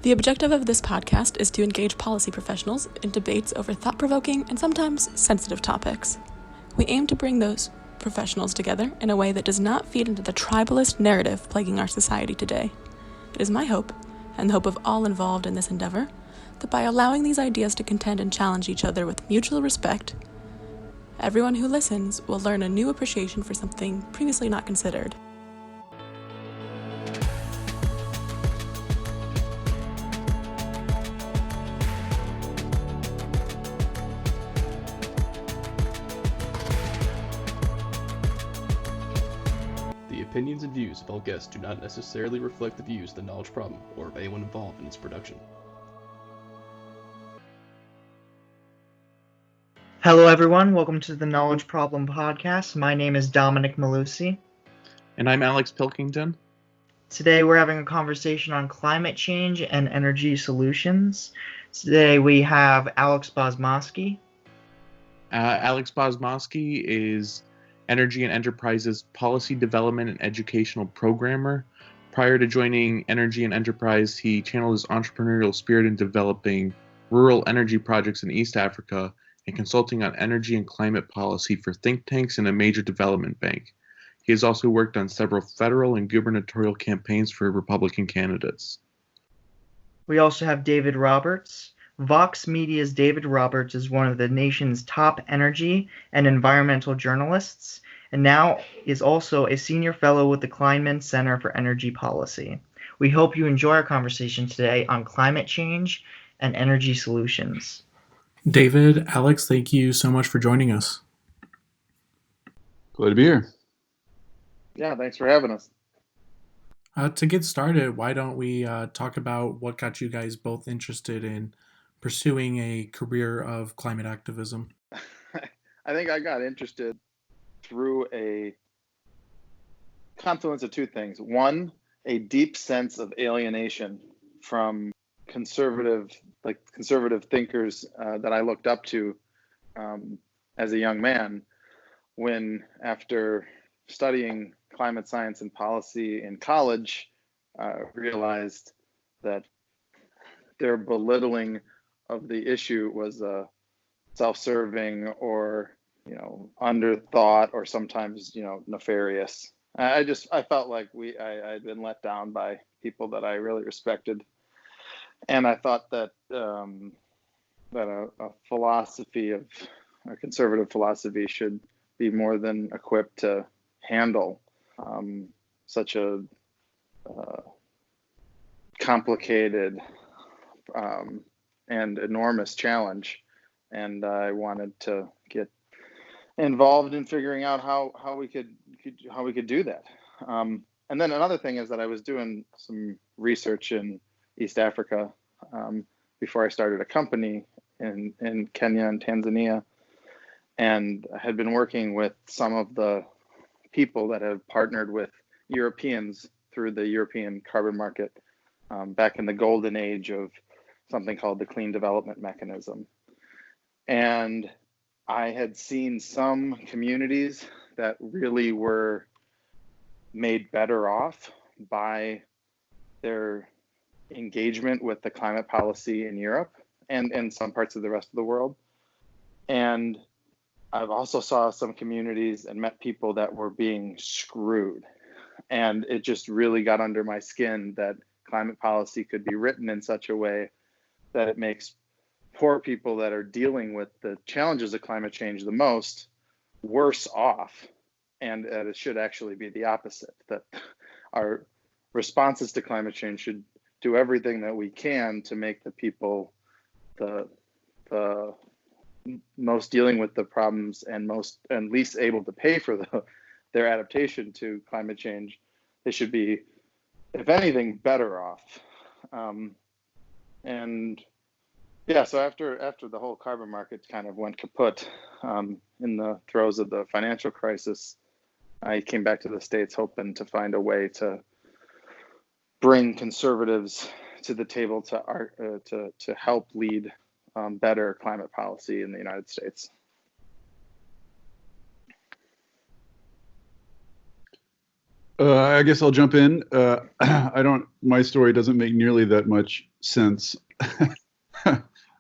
The objective of this podcast is to engage policy professionals in debates over thought-provoking and sometimes sensitive topics. We aim to bring those professionals together in a way that does not feed into the tribalist narrative plaguing our society today. It is my hope, and the hope of all involved in this endeavor, that by allowing these ideas to contend and challenge each other with mutual respect, everyone who listens will learn a new appreciation for something previously not considered. The opinions and views of all guests do not necessarily reflect the views of the Knowledge Problem or of anyone involved in its production. Hello everyone, welcome to the Knowledge Problem podcast. My name is Dominic Malusi. And I'm Alex Pilkington. Today we're having a conversation on climate change and energy solutions. Today we have Alex Bozmoski. Alex Bozmoski is Energy and Enterprise's policy development and educational programmer. Prior to joining Energy and Enterprise, he channeled his entrepreneurial spirit in developing rural energy projects in East Africa and consulting on energy and climate policy for think tanks and a major development bank. He has also worked on several federal and gubernatorial campaigns for Republican candidates. We also have David Roberts. Vox Media's David Roberts is one of the nation's top energy and environmental journalists, and now is also a senior fellow with the Kleinman Center for Energy Policy. We hope you enjoy our conversation today on climate change and energy solutions. David, Alex, thank you so much for joining us. Glad to be here. Yeah, thanks for having us. To get started, why don't we talk about what got you guys both interested in pursuing a career of climate activism? I think I got interested through a confluence of two things. One, a deep sense of alienation from conservative thinkers that I looked up to as a young man, when after studying climate science and policy in college, realized that their belittling of the issue was self-serving or underthought or sometimes nefarious. I felt like I had been let down by people that I really respected, and I thought that a philosophy of a conservative philosophy should be more than equipped to handle such a complicated and enormous challenge, and I wanted to get involved in figuring out how we could do that. And then another thing is that I was doing some research in East Africa before I started a company in Kenya and Tanzania, and I had been working with some of the people that have partnered with Europeans through the European carbon market back in the golden age of something called the Clean Development Mechanism. And I had seen some communities that really were made better off by their engagement with the climate policy in Europe and some parts of the rest of the world. And I've also saw some communities and met people that were being screwed. And it just really got under my skin that climate policy could be written in such a way that it makes poor people that are dealing with the challenges of climate change the most worse off. And that it should actually be the opposite, that our responses to climate change should do everything that we can to make the people the most dealing with the problems and least able to pay for their adaptation to climate change. They should be, if anything, better off. So after the whole carbon market kind of went kaput in the throes of the financial crisis, I came back to the States hoping to find a way to bring conservatives to the table to help lead better climate policy in the United States. I guess I'll jump in. My story doesn't make nearly that much sense.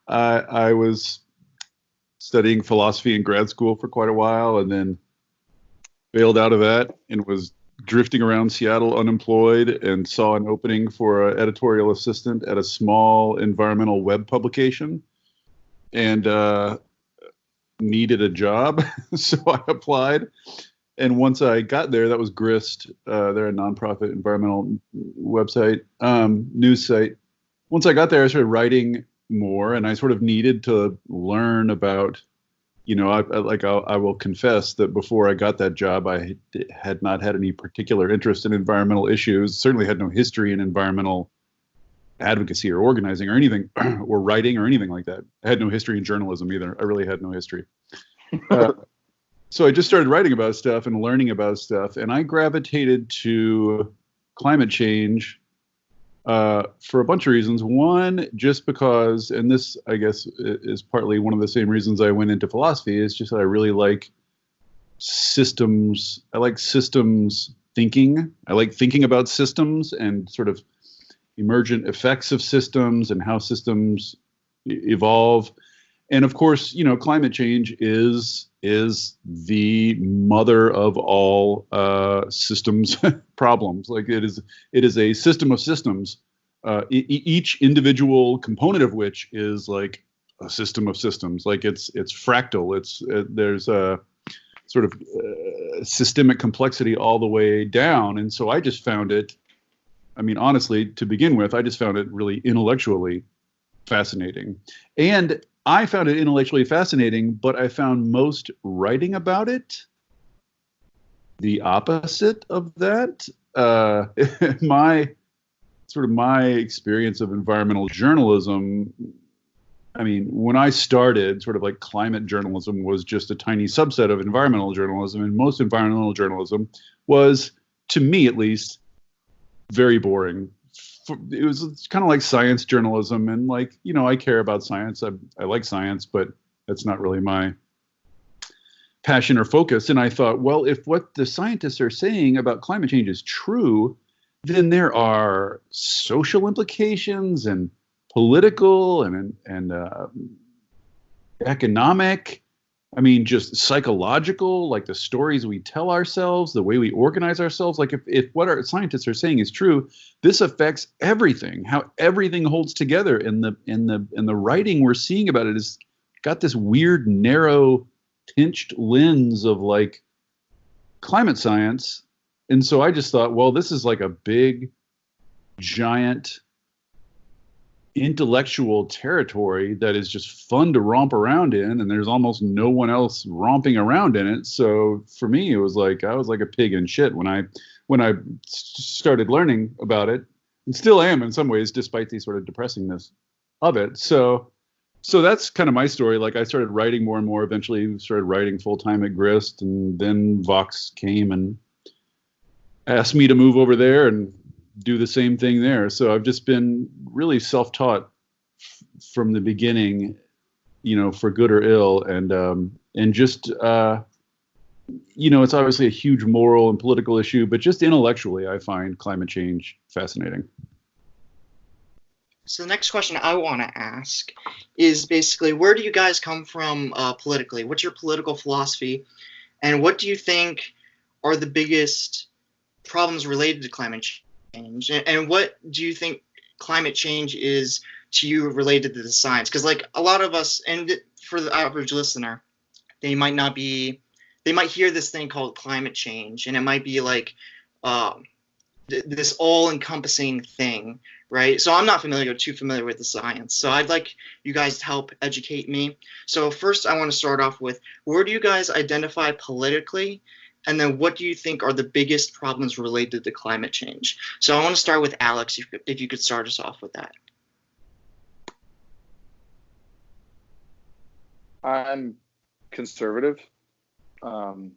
I was studying philosophy in grad school for quite a while, and then bailed out of that and was drifting around Seattle unemployed, and saw an opening for an editorial assistant at a small environmental web publication, and needed a job. So I applied. And once I got there, that was Grist. They're a nonprofit environmental website, news site. Once I got there, I started writing more, and I sort of needed to learn about, I will confess that before I got that job, I had not had any particular interest in environmental issues. Certainly had no history in environmental advocacy or organizing or anything, or writing or anything like that. I had no history in journalism either. I really had no history. So I just started writing about stuff and learning about stuff, and I gravitated to climate change for a bunch of reasons. One, just because, and this, I guess, is partly one of the same reasons I went into philosophy, is just that I really like systems. I like systems thinking. I like thinking about systems and sort of emergent effects of systems and how systems evolve. And of course, climate change is the mother of all systems problems. Like it is a system of systems, each individual component of which is like a system of systems. Like it's fractal. There's a sort of systemic complexity all the way down. And so I just found it, honestly, to begin with, I just found it really intellectually fascinating. And I found it intellectually fascinating, but I found most writing about it the opposite of that. My experience of environmental journalism, when I started, sort of like climate journalism was just a tiny subset of environmental journalism, and most environmental journalism was, to me at least, very boring. It's kind of like science journalism, and I care about science. I like science, but that's not really my passion or focus. And I thought, well, if what the scientists are saying about climate change is true, then there are social implications and political and economic. Just psychological, like the stories we tell ourselves, the way we organize ourselves. Like if what our scientists are saying is true, this affects everything, how everything holds together. And the writing we're seeing about it has got this weird, narrow, pinched lens of like climate science. And so I just thought, well, this is like a big, giant intellectual territory that is just fun to romp around in, and there's almost no one else romping around in it. So for me, it was like I was like a pig in shit when I started learning about it, and still am in some ways, despite the sort of depressingness of it. So that's kind of my story. Like I started writing more and more, eventually started writing full time at Grist, and then Vox came and asked me to move over there and do the same thing there. So I've just been really self-taught from the beginning, for good or ill. And just, it's obviously a huge moral and political issue, but just intellectually, I find climate change fascinating. So the next question I want to ask is basically, where do you guys come from politically? What's your political philosophy? And what do you think are the biggest problems related to climate change? And what do you think climate change is to you related to the science? Because like a lot of us, and for the average listener, they might hear this thing called climate change, and it might be like this all-encompassing thing, right? So I'm not too familiar with the science. So I'd like you guys to help educate me. So first, I want to start off with, where do you guys identify politically? And then what do you think are the biggest problems related to climate change? So I want to start with Alex, if you could start us off with that. I'm conservative. And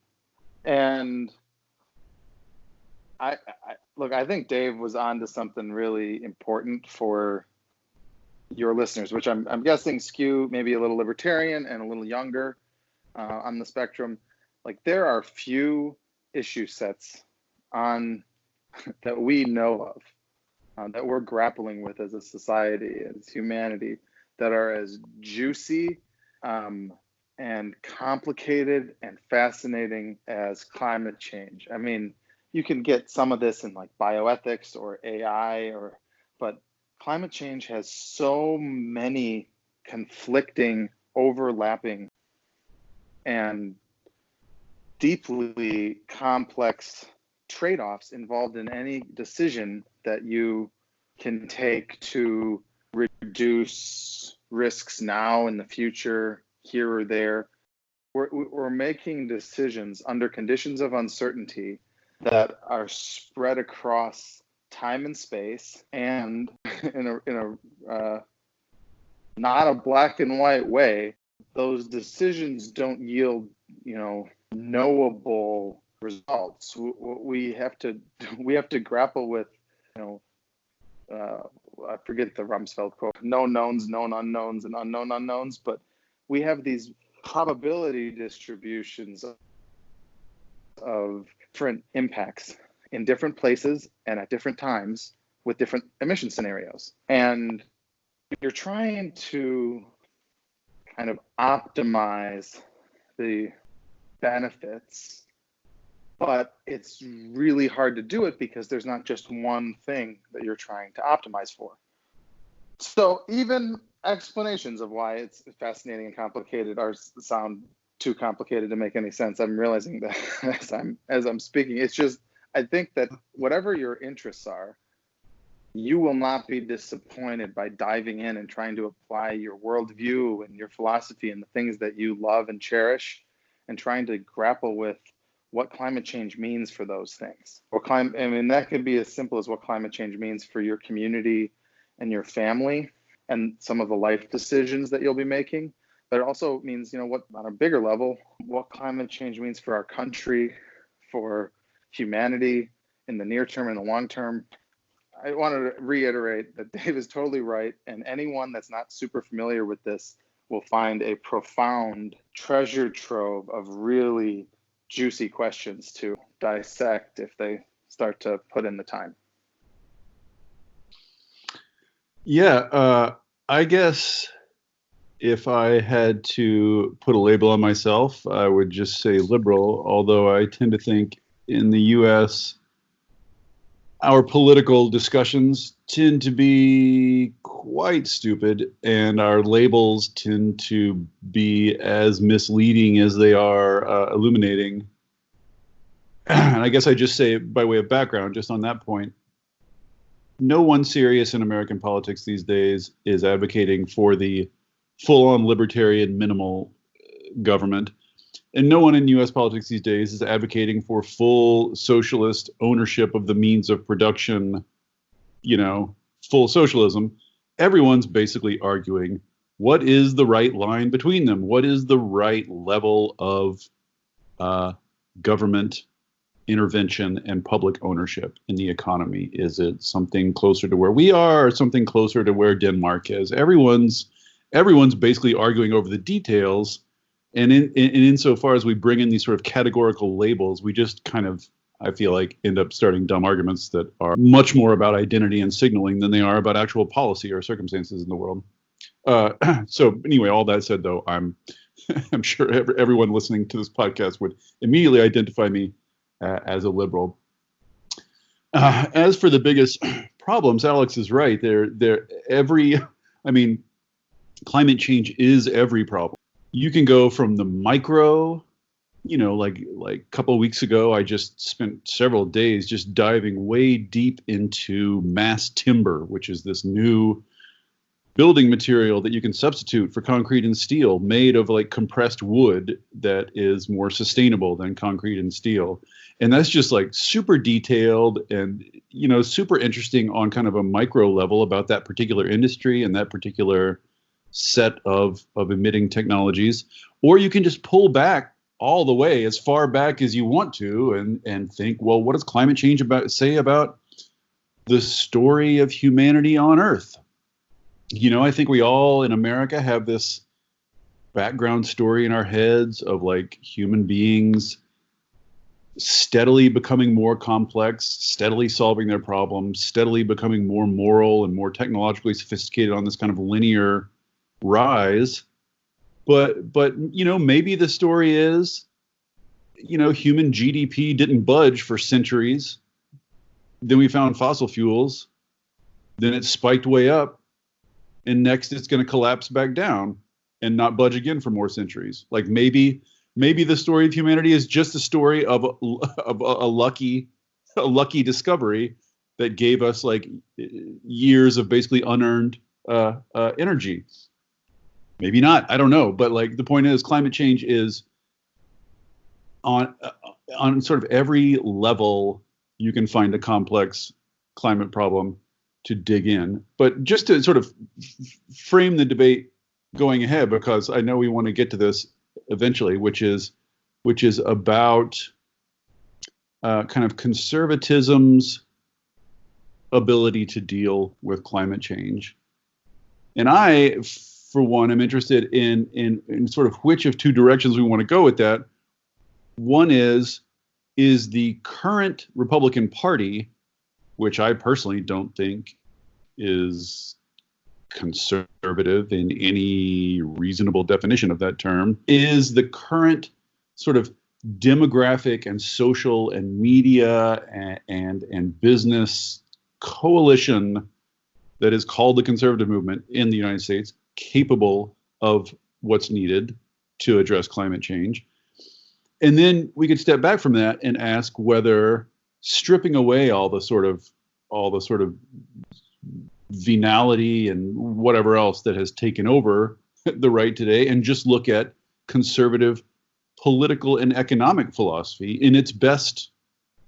I think Dave was onto something really important for your listeners, which I'm guessing skew maybe a little libertarian and a little younger on the spectrum. Like there are few issue sets on that we know of, that we're grappling with as a society, as humanity, that are as juicy and complicated and fascinating as climate change. I mean, you can get some of this in like bioethics or AI, but climate change has so many conflicting, overlapping, and deeply complex trade-offs involved in any decision that you can take to reduce risks now in the future, here or there. We're making decisions under conditions of uncertainty that are spread across time and space, and in a not a black and white way. Those decisions don't yield, knowable results. We have to grapple with, I forget the Rumsfeld quote, known knowns, known unknowns, and unknown unknowns, but we have these probability distributions of different impacts in different places and at different times with different emission scenarios. And you're trying to kind of optimize the benefits, but it's really hard to do it because there's not just one thing that you're trying to optimize for. So even explanations of why it's fascinating and complicated sound too complicated to make any sense. I'm realizing that as I'm speaking. It's just, I think that whatever your interests are, you will not be disappointed by diving in and trying to apply your worldview and your philosophy and the things that you love and cherish, and trying to grapple with what climate change means for those things. That could be as simple as what climate change means for your community and your family and some of the life decisions that you'll be making. But it also means, what on a bigger level, what climate change means for our country, for humanity in the near term and the long term. I want to reiterate that Dave is totally right, and anyone that's not super familiar with this will find a profound treasure trove of really juicy questions to dissect if they start to put in the time. Yeah, I guess if I had to put a label on myself, I would just say liberal, although I tend to think in the U.S., our political discussions tend to be quite stupid, and our labels tend to be as misleading as they are illuminating. And I guess I just say, by way of background, just on that point, no one serious in American politics these days is advocating for the full-on libertarian minimal government. And no one in U.S. politics these days is advocating for full socialist ownership of the means of production, full socialism. Everyone's basically arguing, what is the right line between them? What is the right level of government intervention and public ownership in the economy? Is it something closer to where we are, or something closer to where Denmark is? Everyone's basically arguing over the details. And insofar as we bring in these sort of categorical labels, we just kind of, I feel like, end up starting dumb arguments that are much more about identity and signaling than they are about actual policy or circumstances in the world. So anyway, all that said, though, I'm sure everyone listening to this podcast would immediately identify me as a liberal. As for the biggest problems, Alex is right. Climate change is every problem. You can go from the micro, like a couple of weeks ago, I just spent several days just diving way deep into mass timber, which is this new building material that you can substitute for concrete and steel, made of like compressed wood that is more sustainable than concrete and steel. And that's just like super detailed and, super interesting on kind of a micro level about that particular industry and that particular set of emitting technologies. Or you can just pull back all the way as far back as you want to and think, well, what does climate change say about the story of humanity on Earth? I think we all in America have this background story in our heads of like human beings steadily becoming more complex, steadily solving their problems, steadily becoming more moral and more technologically sophisticated on this kind of linear rise. But maybe the story is, human GDP didn't budge for centuries. Then we found fossil fuels. Then it spiked way up. And next it's going to collapse back down and not budge again for more centuries. Like maybe the story of humanity is just the story of a lucky discovery that gave us like years of basically unearned energy. Maybe not. I don't know. But like the point is, climate change is on sort of every level you can find a complex climate problem to dig in. But just to sort of frame the debate going ahead, because I know we want to get to this eventually, which is about kind of conservatism's ability to deal with climate change. And I, for one, am interested in sort of which of two directions we want to go with that. One is the current Republican Party, which I personally don't think is conservative in any reasonable definition of that term, is the current sort of demographic and social and media and business coalition that is called the conservative movement in the United States capable of what's needed to address climate change. And then we could step back from that and ask whether stripping away all the sort of venality and whatever else that has taken over the right today, and just look at conservative political and economic philosophy in its best,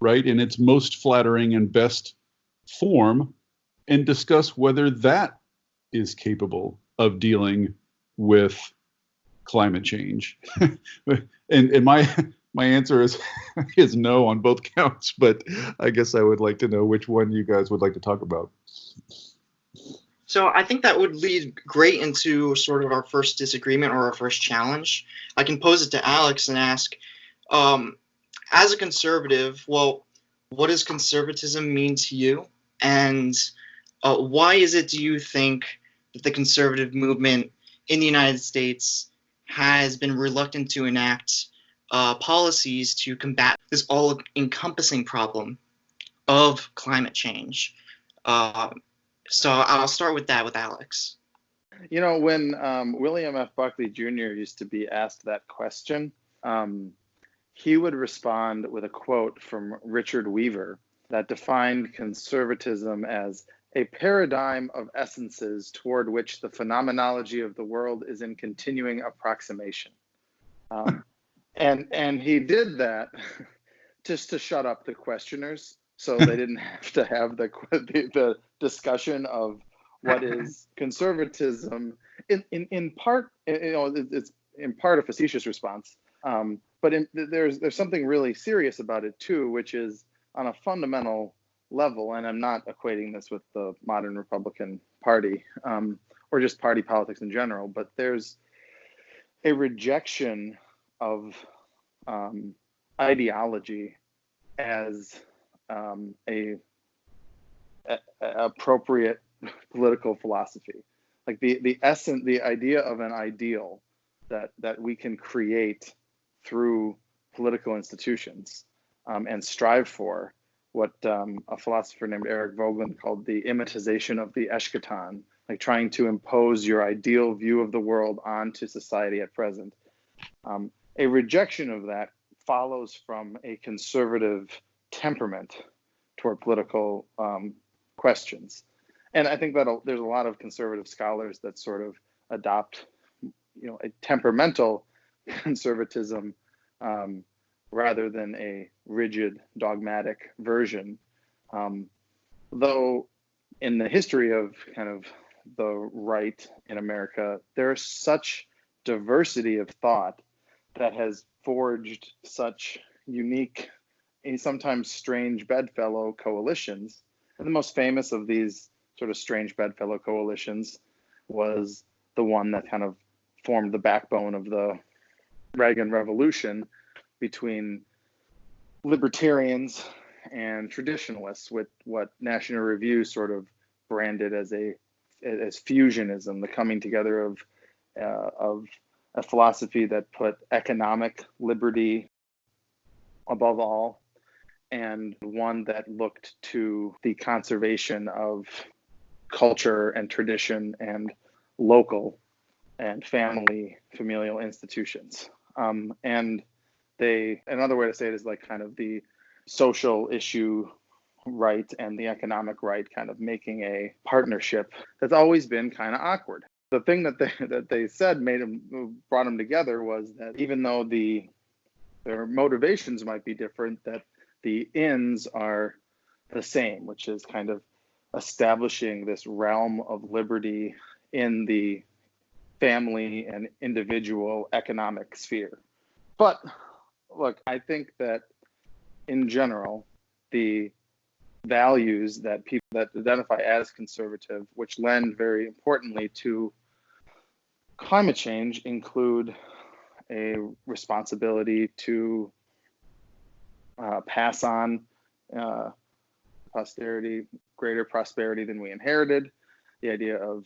right, in its most flattering and best form, and discuss whether that is capable of dealing with climate change. and my answer is no on both counts, but I guess I would like to know which one you guys would like to talk about. So I think that would lead great into sort of our first disagreement or our first challenge. I can pose it to Alex and ask, as a conservative, well, what does conservatism mean to you? And why is it, do you think, that the conservative movement in the United States has been reluctant to enact policies to combat this all-encompassing problem of climate change? So I'll start with that with Alex. When William F. Buckley Jr. used to be asked that question, he would respond with a quote from Richard Weaver that defined conservatism as a paradigm of essences toward which the phenomenology of the world is in continuing approximation. And he did that just to shut up the questioners, so they didn't have to have the discussion of what is conservatism. In part, it's in part a facetious response, but there's something really serious about it too, which is on a fundamental level, and I'm not equating this with the modern Republican Party or just party politics in general, but there's a rejection of ideology as a appropriate political philosophy. Like the idea of an ideal that we can create through political institutions and strive for, what a philosopher named Eric Voegelin called the imitization of the eschaton, like trying to impose your ideal view of the world onto society at present. A rejection of that follows from a conservative temperament toward political questions. And I think that there's a lot of conservative scholars that sort of adopt, a temperamental conservatism rather than a rigid, dogmatic version. Though in the history of kind of the right in America, there's such diversity of thought that has forged such unique and sometimes strange bedfellow coalitions. And the most famous of these sort of strange bedfellow coalitions was the one that kind of formed the backbone of the Reagan Revolution between libertarians and traditionalists, with what National Review sort of branded as fusionism, the coming together of a philosophy that put economic liberty above all, and one that looked to the conservation of culture and tradition and local and familial institutions. And another way to say it is like kind of the social issue right and the economic right kind of making a partnership that's always been kind of awkward. The thing that they said brought them together was that even though their motivations might be different, that the ends are the same, which is kind of establishing this realm of liberty in the family and individual economic sphere. But look, I think that in general, the values that people that identify as conservative, which lend very importantly to climate change, include a responsibility to pass on posterity greater prosperity than we inherited, the idea of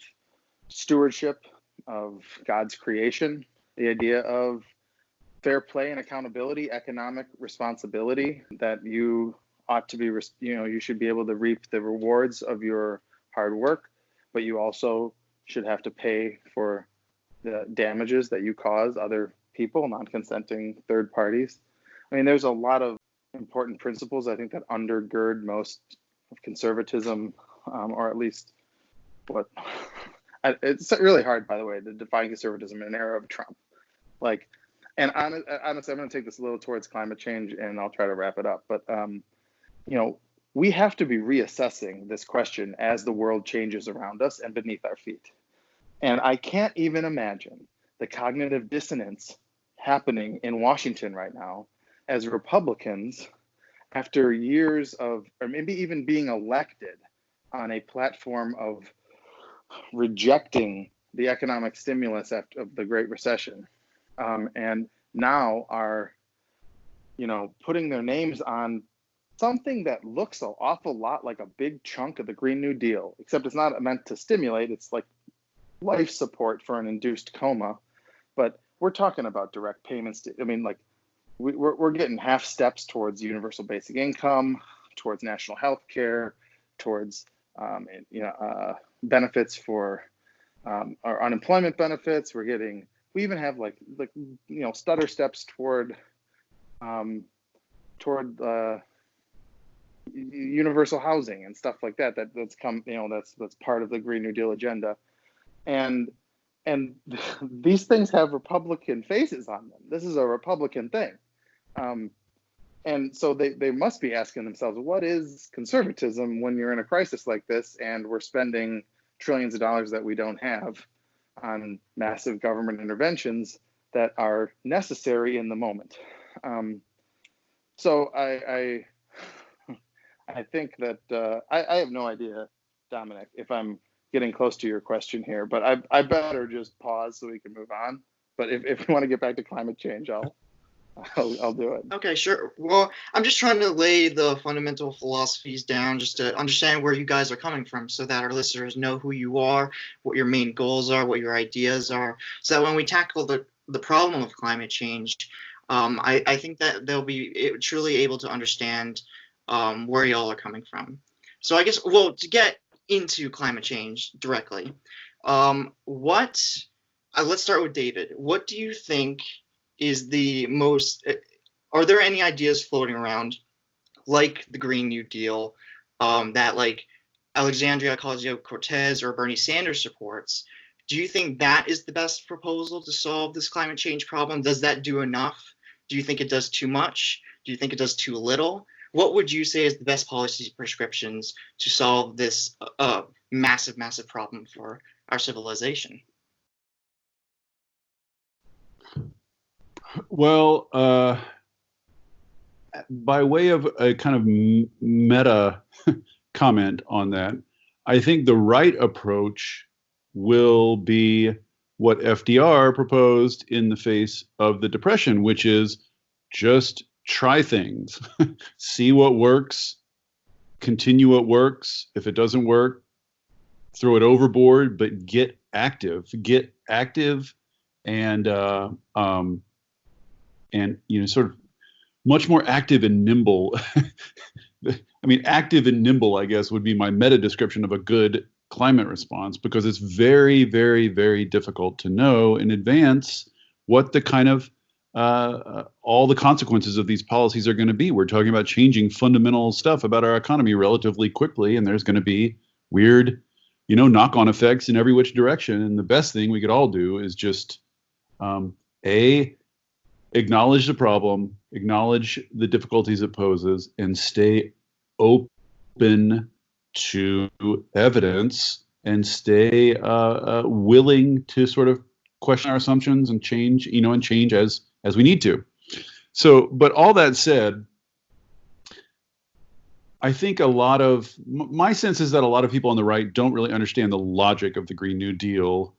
stewardship of God's creation, the idea of fair play and accountability, economic responsibility, that you ought to be, you should be able to reap the rewards of your hard work, but you also should have to pay for the damages that you cause other people, non-consenting third parties. I mean, there's a lot of important principles, I think, that undergird most of conservatism, or at least it's really hard, by the way, to define conservatism in an era of Trump. And honestly, I'm going to take this a little towards climate change, and I'll try to wrap it up. But we have to be reassessing this question as the world changes around us and beneath our feet. And I can't even imagine the cognitive dissonance happening in Washington right now as Republicans, after years of, or maybe even being elected on a platform of rejecting the economic stimulus after the Great Recession, and now are, putting their names on something that looks an awful lot like a big chunk of the Green New Deal, except it's not meant to stimulate. It's like life support for an induced coma. But we're talking about direct payments. We're getting half steps towards universal basic income, towards national health care, towards benefits for our unemployment benefits. We even have stutter steps toward universal housing and stuff like that. That's part of the Green New Deal agenda, and these things have Republican faces on them. This is a Republican thing, and so they must be asking themselves, what is conservatism when you're in a crisis like this and we're spending trillions of dollars that we don't have on massive government interventions that are necessary in the moment. So I think that I have no idea, Dominic, if I'm getting close to your question here, but I better just pause so we can move on. But if we want to get back to climate change, I'll do it. Okay, sure. Well, I'm just trying to lay the fundamental philosophies down just to understand where you guys are coming from so that our listeners know who you are, what your main goals are, what your ideas are, so that when we tackle the problem of climate change, I think that they'll be truly able to understand where y'all are coming from. So I guess, to get into climate change directly, let's start with David. What do you think is the most, are there any ideas floating around, like the Green New Deal, that like Alexandria Ocasio-Cortez or Bernie Sanders supports? Do you think that is the best proposal to solve this climate change problem? Does that do enough? Do you think it does too much? Do you think it does too little? What would you say is the best policy prescriptions to solve this massive, massive problem for our civilization? Well, by way of a kind of meta comment on that, I think the right approach will be what FDR proposed in the face of the Depression, which is just try things, see what works, continue what works. If it doesn't work, throw it overboard, but get active, and sort of much more active and nimble. I mean, active and nimble, I guess, would be my meta description of a good climate response, because it's very, very, very difficult to know in advance what the kind of all the consequences of these policies are going to be. We're talking about changing fundamental stuff about our economy relatively quickly, and there's going to be weird, knock-on effects in every which direction. And the best thing we could all do is just acknowledge the problem, acknowledge the difficulties it poses, and stay open to evidence, and stay willing to sort of question our assumptions and change, and change as we need to. So, but all that said, I think my sense is that a lot of people on the right don't really understand the logic of the Green New Deal,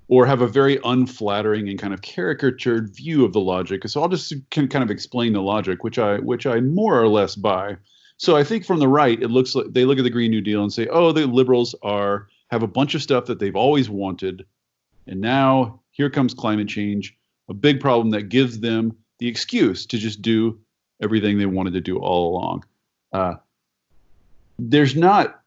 or have a very unflattering and kind of caricatured view of the logic. So I'll just kind of explain the logic, which I more or less buy. So I think from the right, it looks like they look at the Green New Deal and say, oh, the liberals have a bunch of stuff that they've always wanted, and now here comes climate change, a big problem that gives them the excuse to just do everything they wanted to do all along. There's not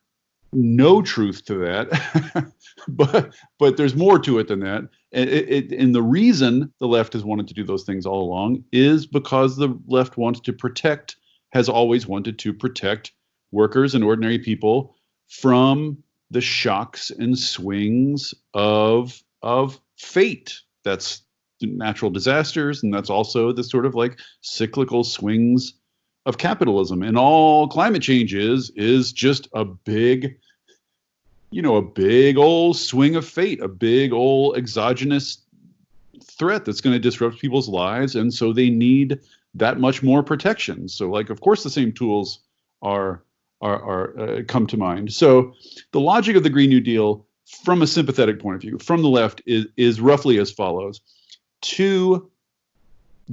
no truth to that, but there's more to it than that. And the reason the left has wanted to do those things all along is because the left has always wanted to protect workers and ordinary people from the shocks and swings of fate. That's natural disasters, and that's also the sort of like cyclical swings of capitalism. And all climate change is just a big old swing of fate, a big old exogenous threat that's going to disrupt people's lives, and so they need that much more protection. So, like, of course, the same tools are come to mind. So, the logic of the Green New Deal, from a sympathetic point of view, from the left, is roughly as follows: to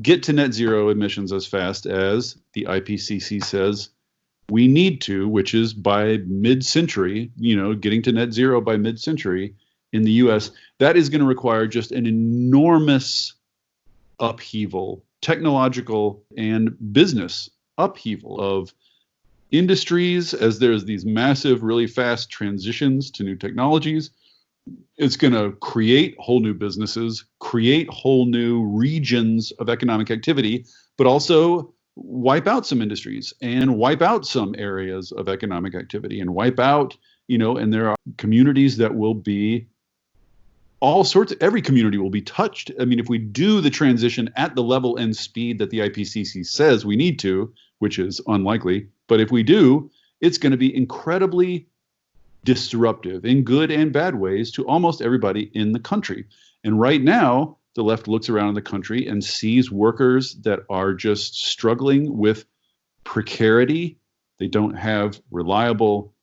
get to net zero emissions as fast as the IPCC says we need to, which is by mid-century, getting to net zero by mid-century in the US, that is going to require just an enormous upheaval, technological and business upheaval of industries, as there's these massive, really fast transitions to new technologies. It's going to create whole new businesses, create whole new regions of economic activity, but also wipe out some industries and wipe out some areas of economic activity, and wipe out, and there are communities that will be every community will be touched. I mean, if we do the transition at the level and speed that the IPCC says we need to, which is unlikely, but if we do, it's going to be incredibly disruptive in good and bad ways to almost everybody in the country. And right now, the left looks around the country and sees workers that are just struggling with precarity. They don't have reliable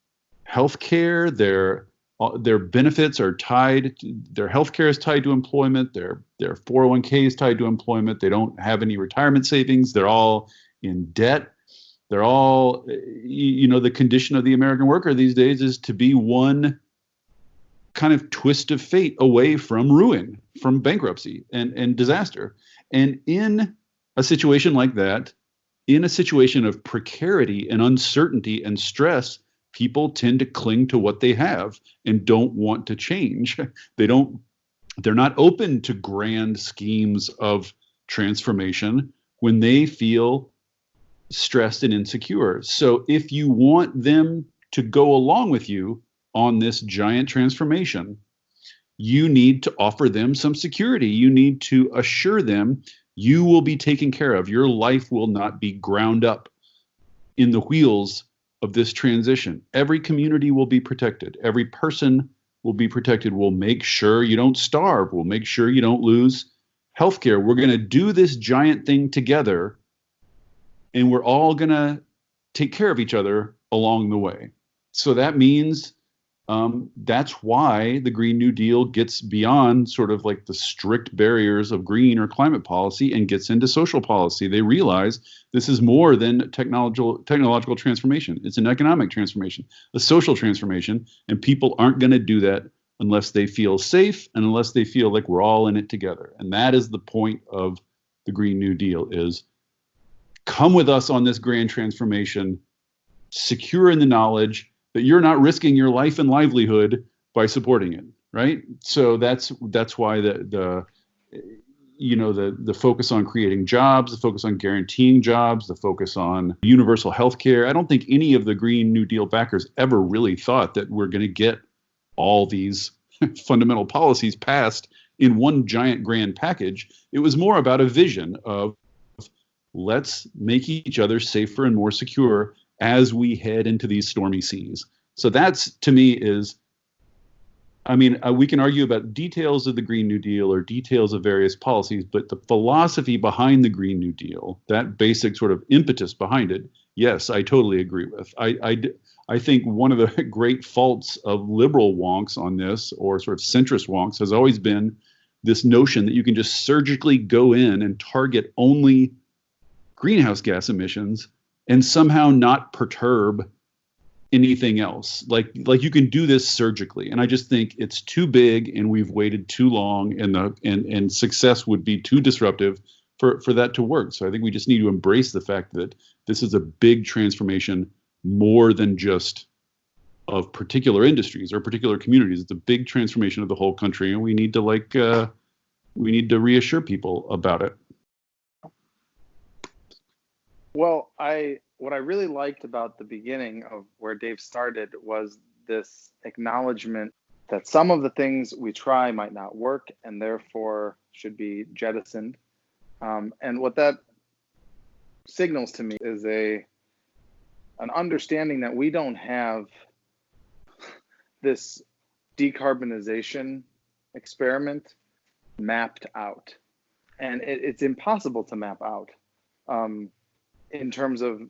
health care. Their benefits are tied, their health care is tied to employment. Their 401k is tied to employment. They don't have any retirement savings. They're all in debt. They're all, the condition of the American worker these days is to be one kind of twist of fate away from ruin, from bankruptcy and disaster. And in a situation like that, in a situation of precarity and uncertainty and stress, people tend to cling to what they have and don't want to change. They're not open to grand schemes of transformation when they feel stressed and insecure. So if you want them to go along with you on this giant transformation, you need to offer them some security. You need to assure them you will be taken care of. Your life will not be ground up in the wheels of this transition. Every community will be protected. Every person will be protected. We'll make sure you don't starve. We'll make sure you don't lose healthcare. We're going to do this giant thing together, and we're all going to take care of each other along the way. So that means That's why the Green New Deal gets beyond sort of like the strict barriers of green or climate policy and gets into social policy. They realize this is more than technological transformation. It's an economic transformation, a social transformation, and people aren't going to do that unless they feel safe and unless they feel like we're all in it together. And that is the point of the Green New Deal: is come with us on this grand transformation, secure in the knowledge that you're not risking your life and livelihood by supporting it, right? So that's why the focus on creating jobs, the focus on guaranteeing jobs, the focus on universal health care. I don't think any of the Green New Deal backers ever really thought that we're going to get all these fundamental policies passed in one giant grand package. It was more about a vision of, let's make each other safer and more secure as we head into these stormy seas. So that's, to me, is, I mean, we can argue about details of the Green New Deal or details of various policies, but the philosophy behind the Green New Deal, that basic sort of impetus behind it, yes, I totally agree with. I think one of the great faults of liberal wonks on this, or sort of centrist wonks, has always been this notion that you can just surgically go in and target only greenhouse gas emissions and somehow not perturb anything else. Like you can do this surgically, and I just think it's too big, and we've waited too long, and success would be too disruptive for that to work. So I think we just need to embrace the fact that this is a big transformation, more than just of particular industries or particular communities. It's a big transformation of the whole country, and we need to reassure people about it. Well, what I really liked about the beginning of where Dave started was this acknowledgement that some of the things we try might not work and therefore should be jettisoned. And what that signals to me is an understanding that we don't have this decarbonization experiment mapped out. And it's impossible to map out. In terms of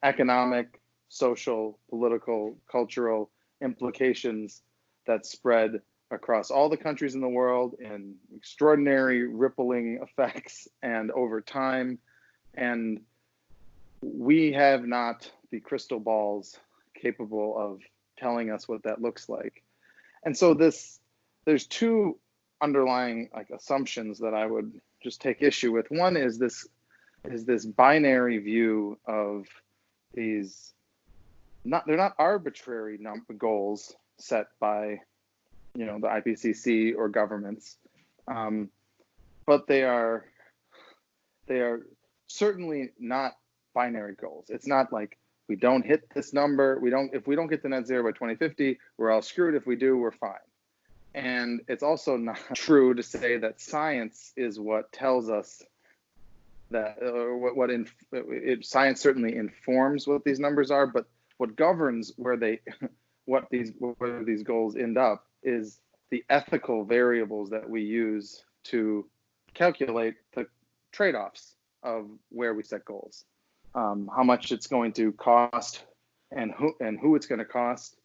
economic, social, political, cultural implications that spread across all the countries in the world in extraordinary rippling effects and over time. And we have not the crystal balls capable of telling us what that looks like. And so there's two underlying assumptions that I would just take issue with. One is this binary view of these, they're not arbitrary goals set by the IPCC or governments, but they are certainly not binary goals. It's not like we don't hit this number, if we don't get to net zero by 2050, we're all screwed. If we do, we're fine. And it's also not true to say that science is what tells us that, or science certainly informs what these numbers are, but what governs where these goals end up is the ethical variables that we use to calculate the trade-offs of where we set goals, how much it's going to cost, and who it's going to cost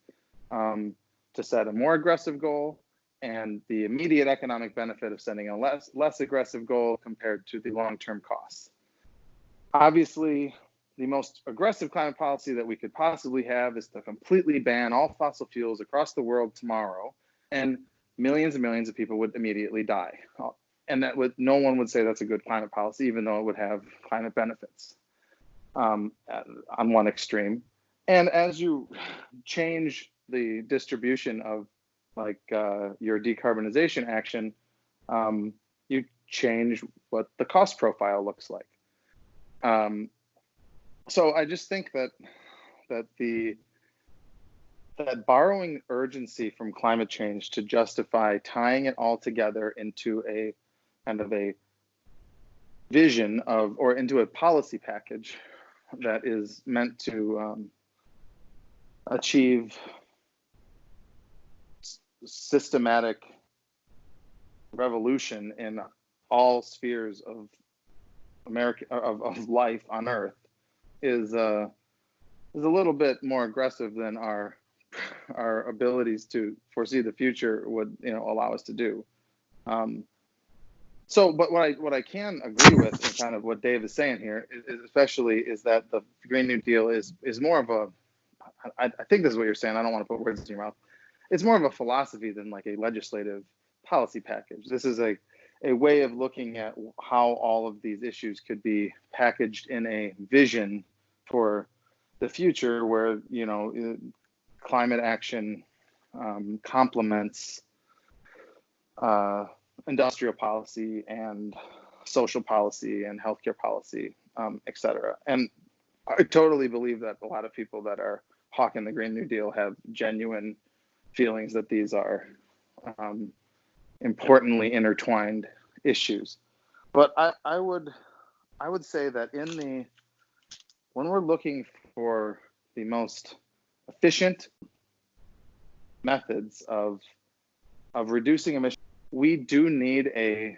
to set a more aggressive goal, and the immediate economic benefit of setting a less aggressive goal compared to the long-term costs. Obviously, the most aggressive climate policy that we could possibly have is to completely ban all fossil fuels across the world tomorrow, and millions and millions of people would immediately die. And no one would say that's a good climate policy, even though it would have climate benefits on one extreme. And as you change the distribution of your decarbonization action, you change what the cost profile looks like. So I just think that borrowing urgency from climate change to justify tying it all together into a kind of a vision of, or into a policy package that is meant to achieve systematic revolution in all spheres of America, of life on Earth, is a little bit more aggressive than our our abilities to foresee the future would, allow us to do. But what I can agree with, and kind of what Dave is saying here, is that the Green New Deal is more of a, I think this is what you're saying. I don't want to put words in your mouth. It's more of a philosophy than like a legislative policy package. This is a way of looking at how all of these issues could be packaged in a vision for the future, where climate action complements industrial policy and social policy and healthcare policy, et cetera. And I totally believe that a lot of people that are hawking the Green New Deal have genuine feelings that these are importantly intertwined issues. But I would say that when we're looking for the most efficient methods of reducing emissions, we do need a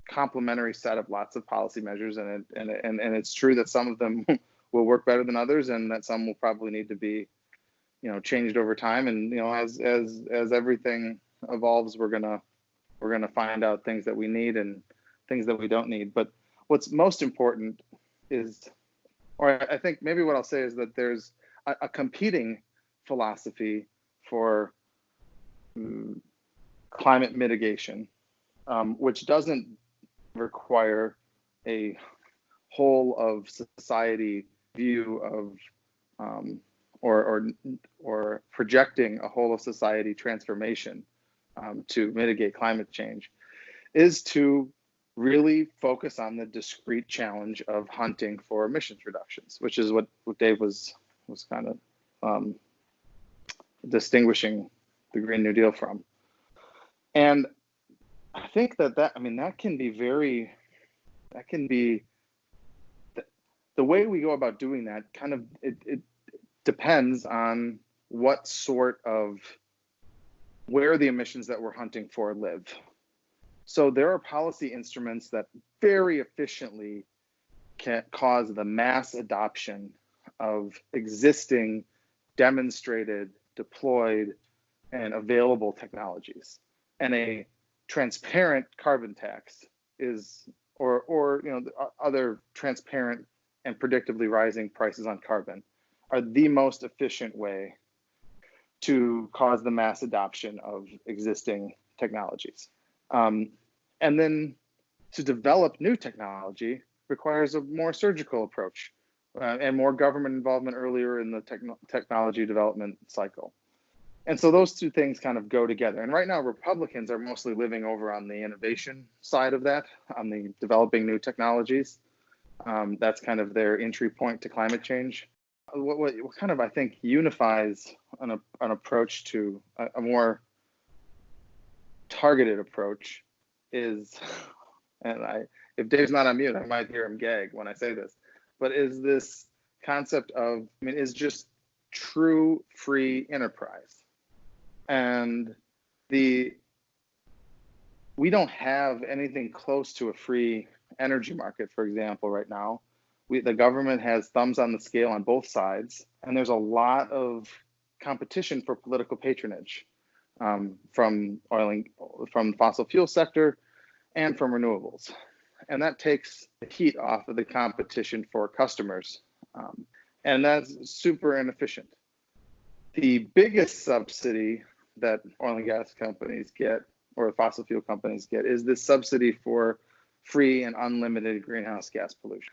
complementary set of lots of policy measures, and it's true that some of them will work better than others, and that some will probably need to be changed over time. And as everything evolves, we're gonna find out things that we need and things that we don't need. But what's most important is, or I think maybe what I'll say is that there's a competing philosophy for climate mitigation, which doesn't require a whole of society view of or projecting a whole of society transformation to mitigate climate change, is to really focus on the discrete challenge of hunting for emissions reductions, which is what Dave was kind of distinguishing the Green New Deal from. And I think that can be the way we go about doing that. Kind of it depends on what sort of, where the emissions that we're hunting for live. So there are policy instruments that very efficiently can cause the mass adoption of existing, demonstrated, deployed, and available technologies. And a transparent carbon tax is, or other transparent and predictably rising prices on carbon are the most efficient way to cause the mass adoption of existing technologies. And then to develop new technology requires a more surgical approach and more government involvement earlier in the technology development cycle. And so those two things kind of go together. And right now, Republicans are mostly living over on the innovation side of that, on the developing new technologies. That's kind of their entry point to climate change. What kind of, I think, unifies an approach to a more targeted approach is, and if Dave's not on mute, I might hear him gag when I say this, but is this concept of, is just true free enterprise. And we don't have anything close to a free energy market, for example, right now. The government has thumbs on the scale on both sides, and there's a lot of competition for political patronage from the fossil fuel sector and from renewables. And that takes the heat off of the competition for customers. And that's super inefficient. The biggest subsidy that oil and gas companies get, or fossil fuel companies get, is this subsidy for free and unlimited greenhouse gas pollution.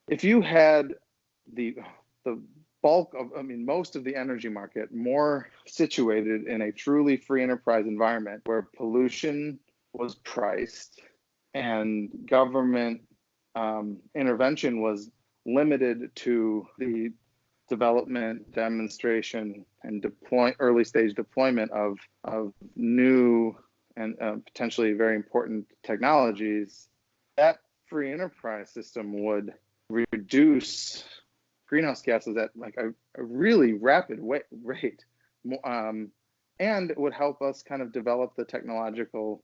If you had the bulk of, most of the energy market more situated in a truly free enterprise environment where pollution was priced and government intervention was limited to the development, demonstration, and early stage deployment of new and potentially very important technologies, that free enterprise system would reduce greenhouse gases at like a really rapid rate, and it would help us kind of develop the technological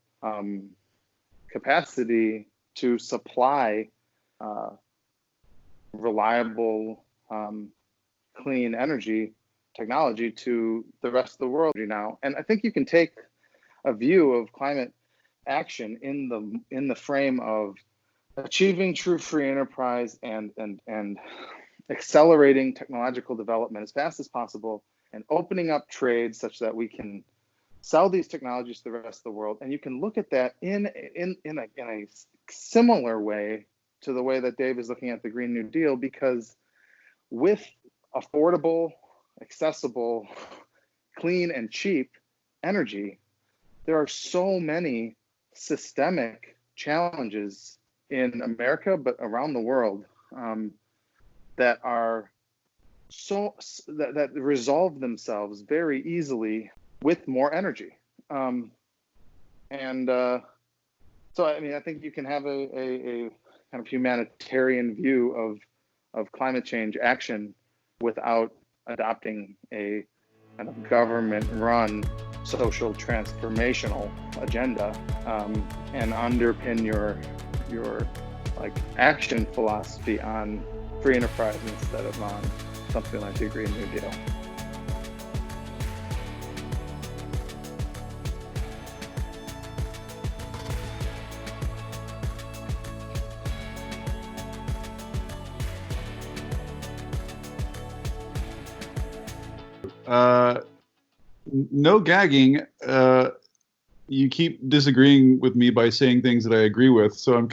capacity to supply reliable, clean energy technology to the rest of the world now. And I think you can take a view of climate action in the frame of achieving true free enterprise and accelerating technological development as fast as possible and opening up trade such that we can sell these technologies to the rest of the world. And you can look at that in a similar way to the way that Dave is looking at the Green New Deal, because with affordable, accessible, clean, and cheap energy, there are so many systemic challenges in America, but around the world, that are that resolve themselves very easily with more energy. So I mean, I think you can have a kind of humanitarian view of climate change action without adopting a kind of government-run social transformational agenda, and underpin your like action philosophy on free enterprise instead of on something like the Green New Deal. No gagging. You keep disagreeing with me by saying things that I agree with. So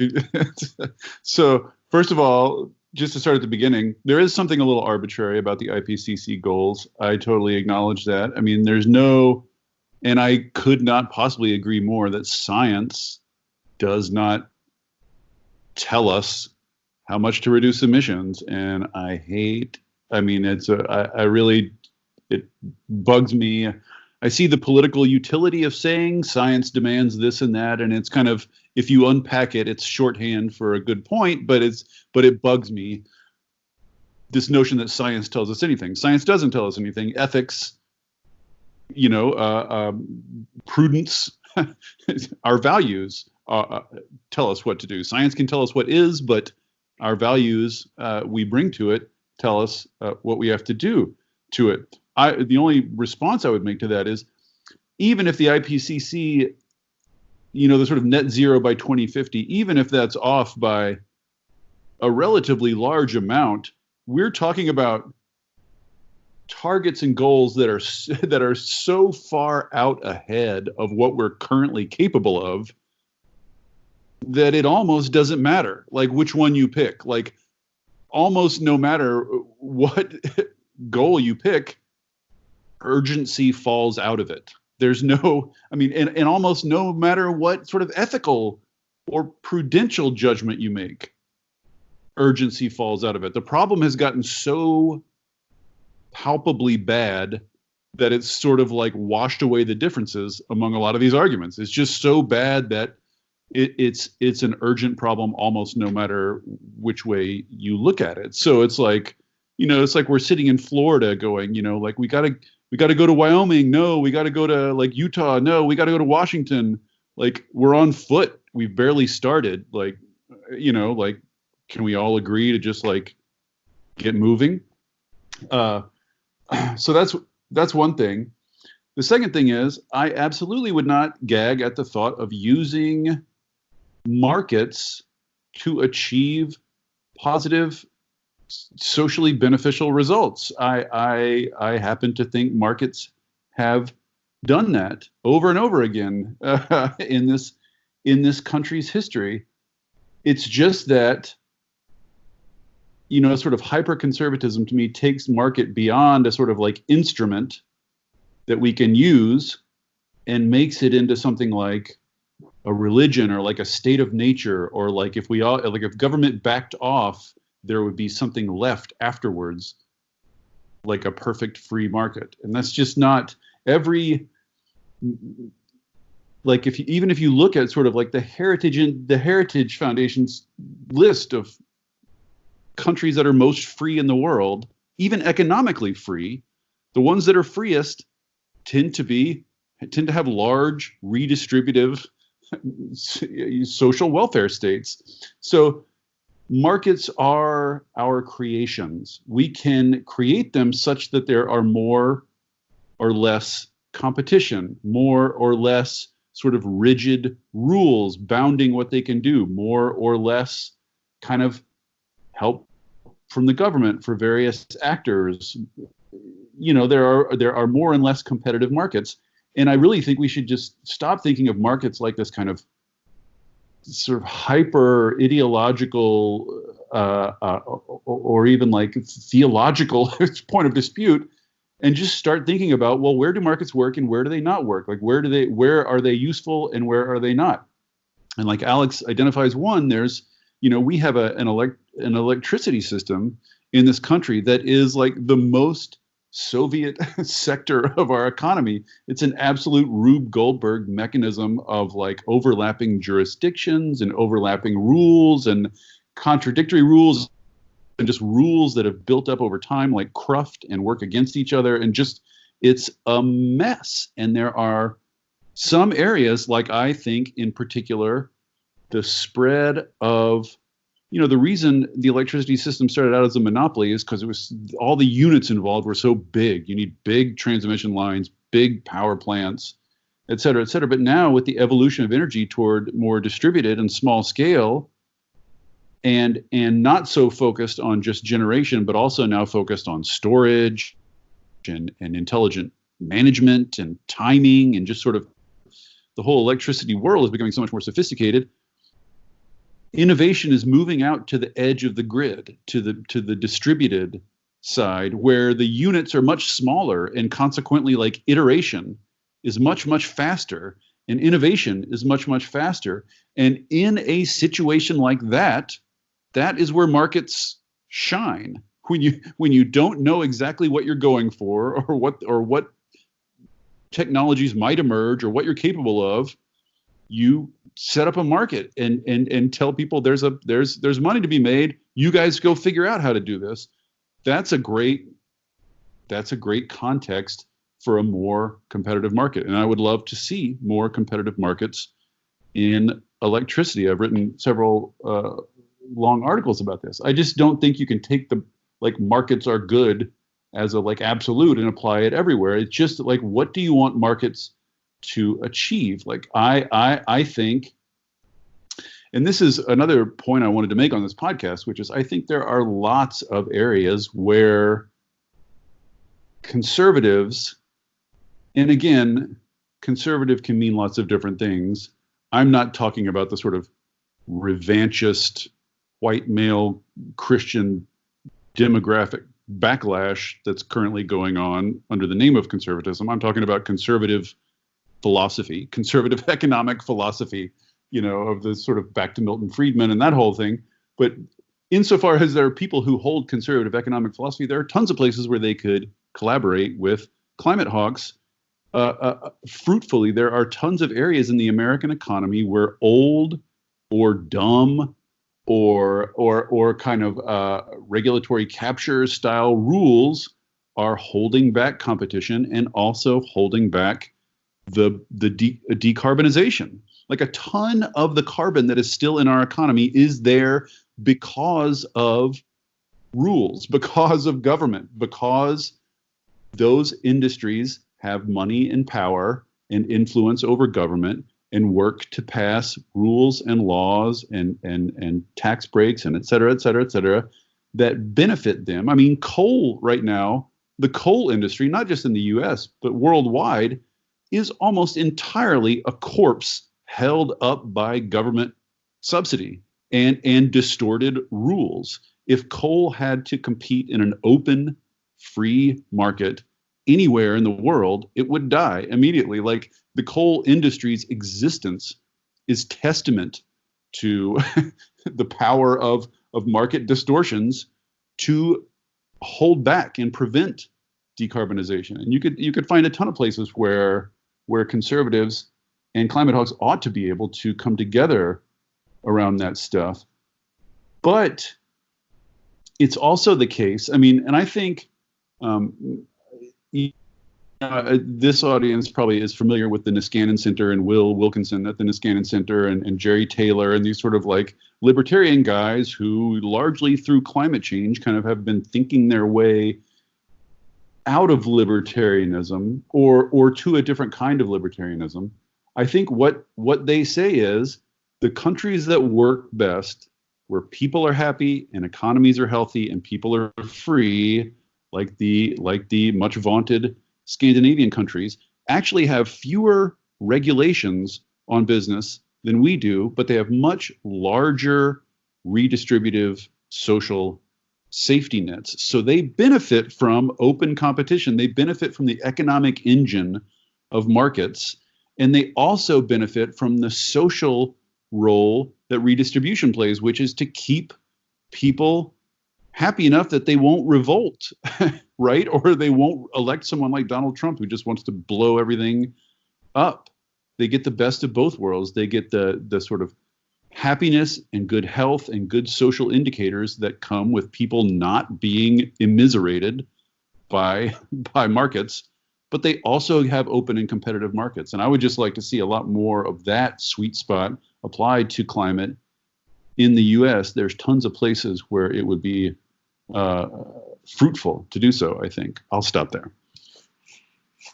so first of all, just to start at the beginning, there is something a little arbitrary about the IPCC goals. I totally acknowledge that. I mean, and I could not possibly agree more that science does not tell us how much to reduce emissions. And it bugs me. I see the political utility of saying science demands this and that, and it's kind of, if you unpack it, it's shorthand for a good point, but it bugs me. This notion that science tells us anything. Science doesn't tell us anything. Ethics, prudence, our values tell us what to do. Science can tell us what is, but our values we bring to it tell us what we have to do to it. The only response I would make to that is, even if the IPCC, the sort of net zero by 2050, even if that's off by a relatively large amount, we're talking about targets and goals that are so far out ahead of what we're currently capable of that it almost doesn't matter, like, which one you pick. Like, almost no matter what goal you pick, urgency falls out of it. There's no, and almost no matter what sort of ethical or prudential judgment you make, urgency falls out of it. The problem has gotten so palpably bad that it's sort of like washed away the differences among a lot of these arguments. It's just so bad that it's an urgent problem almost no matter which way you look at it. So it's like, it's like we're sitting in Florida going, like, we got to go to Wyoming. No, we got to go to like Utah. No, we got to go to Washington. Like, we're on foot. We've barely started. Like, like, can we all agree to just like get moving? So that's one thing. The second thing is, I absolutely would not gag at the thought of using markets to achieve positive, socially beneficial results. I happen to think markets have done that over and over again in this country's history. It's just that, sort of hyper-conservatism to me takes market beyond a sort of like instrument that we can use and makes it into something like a religion or like a state of nature, or like if government backed off, there would be something left afterwards, like a perfect free market. And that's just not like, even if you look at sort of like the Heritage Foundation's list of countries that are most free in the world, even economically free, the ones that are freest tend to have large redistributive social welfare states. So markets are our creations. We can create them such that there are more or less competition, more or less sort of rigid rules bounding what they can do, more or less kind of help from the government for various actors. There are more and less competitive markets. And I really think we should just stop thinking of markets like this kind of sort of hyper ideological or even like theological point of dispute, and just start thinking about, well, where do markets work and where do they not work? Like where are they useful and where are they not? And like Alex identifies one, there's, we have an electricity system in this country that is like the most Soviet sector of our economy. It's an absolute Rube Goldberg mechanism of like overlapping jurisdictions and overlapping rules and contradictory rules and just rules that have built up over time like cruft and work against each other, and just it's a mess. And there are some areas, like I think in particular the spread of, the reason the electricity system started out as a monopoly is because it was all the units involved were so big. You need big transmission lines, big power plants, et cetera, et cetera. But now with the evolution of energy toward more distributed and small scale, and not so focused on just generation, but also now focused on storage and intelligent management and timing, and just sort of the whole electricity world is becoming so much more sophisticated. Innovation is moving out to the edge of the grid, to the distributed side, where the units are much smaller, and consequently, like, iteration is much, much faster, and innovation is much, much faster. And in a situation like that, that is where markets shine. When you don't know exactly what you're going for, or what technologies might emerge, or what you're capable of, you set up a market and tell people there's money to be made. You guys go figure out how to do this. That's a great context for a more competitive market. And I would love to see more competitive markets in electricity. I've written several long articles about this. I just don't think you can take the markets are good as a absolute and apply it everywhere. It's just what do you want markets to achieve? I think, and this is another point I wanted to make on this podcast, which is I think there are lots of areas where conservatives, and again, conservative can mean lots of different things. I'm not talking about the sort of revanchist white male Christian demographic backlash that's currently going on under the name of conservatism. I'm talking about conservative philosophy, conservative economic philosophy, of the sort of back to Milton Friedman and that whole thing. But insofar as there are people who hold conservative economic philosophy, there are tons of places where they could collaborate with climate hawks fruitfully. There are tons of areas in the American economy where old or dumb or kind of regulatory capture style rules are holding back competition and also holding back the decarbonization. Like a ton of the carbon that is still in our economy is there because of rules, because of government, because those industries have money and power and influence over government and work to pass rules and laws and tax breaks and et cetera, that benefit them. I mean, coal right now, the coal industry, not just in the US, but worldwide, is almost entirely a corpse held up by government subsidy and distorted rules. If coal had to compete in an open, free market anywhere in the world, it would die immediately. Like, the coal industry's existence is testament to the power of market distortions to hold back and prevent decarbonization. And you could find a ton of places where conservatives and climate hawks ought to be able to come together around that stuff. But it's also the case, I mean, and I think This audience probably is familiar with the Niskanen Center and Will Wilkinson at the Niskanen Center and Jerry Taylor and these sort of like libertarian guys who largely through climate change kind of have been thinking their way out of libertarianism or to a different kind of libertarianism. I think what they say is the countries that work best, where people are happy and economies are healthy and people are free, like the much vaunted Scandinavian countries, actually have fewer regulations on business than we do, but they have much larger redistributive social safety nets. So they benefit from open competition. They benefit from the economic engine of markets, and they also benefit from the social role that redistribution plays, which is to keep people happy enough that they won't revolt, right? Or they won't elect someone like Donald Trump who just wants to blow everything up. They get the best of both worlds. They get the sort of happiness and good health and good social indicators that come with people not being immiserated by markets, but they also have open and competitive markets. And I would just like to see a lot more of that sweet spot applied to climate in the US. There's tons of places where it would be fruitful to do so, I think. I'll stop there.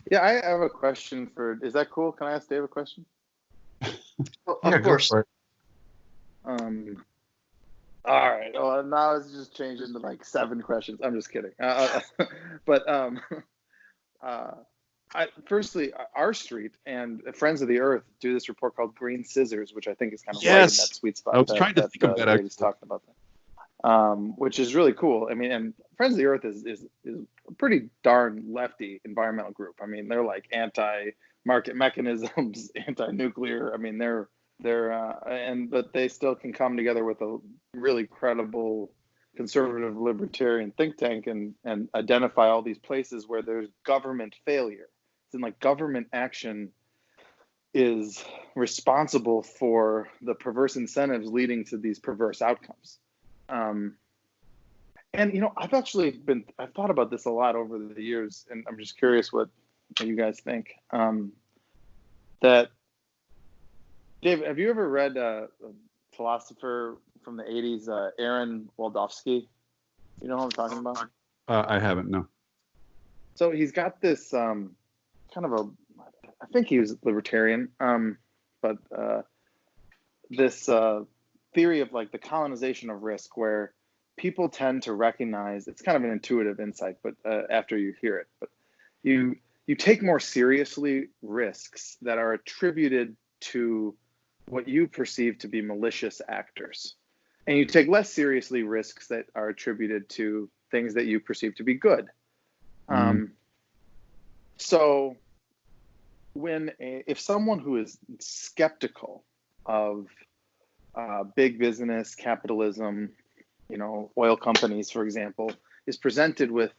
Yeah, I have a question is that cool? Can I ask Dave a question? Of course. All right. Well, now it's just changed into like 7 questions. I'm just kidding. Firstly, our street and Friends of the Earth do this report called Green Scissors, which I think is kind of right in that sweet spot. I was trying to think of that. He's talking about that, which is really cool. I mean, and Friends of the Earth is a pretty darn lefty environmental group. I mean, they're like anti-market mechanisms, anti-nuclear. I mean, but they still can come together with a really credible conservative libertarian think tank and identify all these places where there's government failure. It's in like government action is responsible for the perverse incentives leading to these perverse outcomes. And I've thought about this a lot over the years, and I'm just curious what you guys think. That Dave, have you ever read a philosopher from the 80s, Aaron Waldowski? You know what I'm talking about? I haven't, no. So he's got this kind of I think he was libertarian, but this theory of like the colonization of risk, where people tend to recognize, it's kind of an intuitive insight, but after you hear it, but you take more seriously risks that are attributed to what you perceive to be malicious actors. And you take less seriously risks that are attributed to things that you perceive to be good. So if someone who is skeptical of big business, capitalism, oil companies, for example, is presented with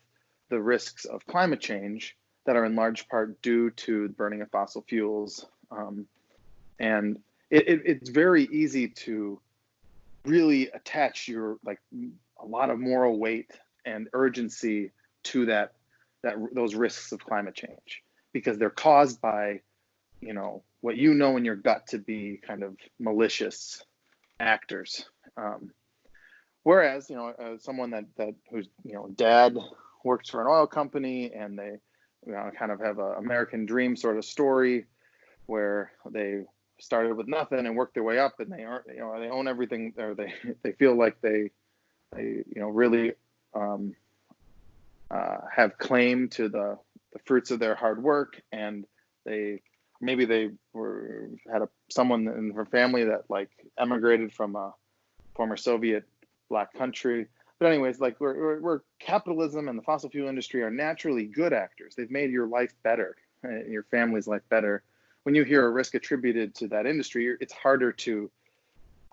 the risks of climate change that are in large part due to the burning of fossil fuels, and it's very easy to really attach a lot of moral weight and urgency to those risks of climate change, because they're caused by what in your gut to be kind of malicious actors. Whereas someone that whose dad works for an oil company, and they kind of have an American dream sort of story where they started with nothing and worked their way up, and they own everything, or they feel like they really have claim to the fruits of their hard work, and they had someone in her family that like emigrated from a former Soviet black country. But anyways, like where capitalism and the fossil fuel industry are naturally good actors. They've made your life better, your family's life better. When you hear a risk attributed to that industry, it's harder to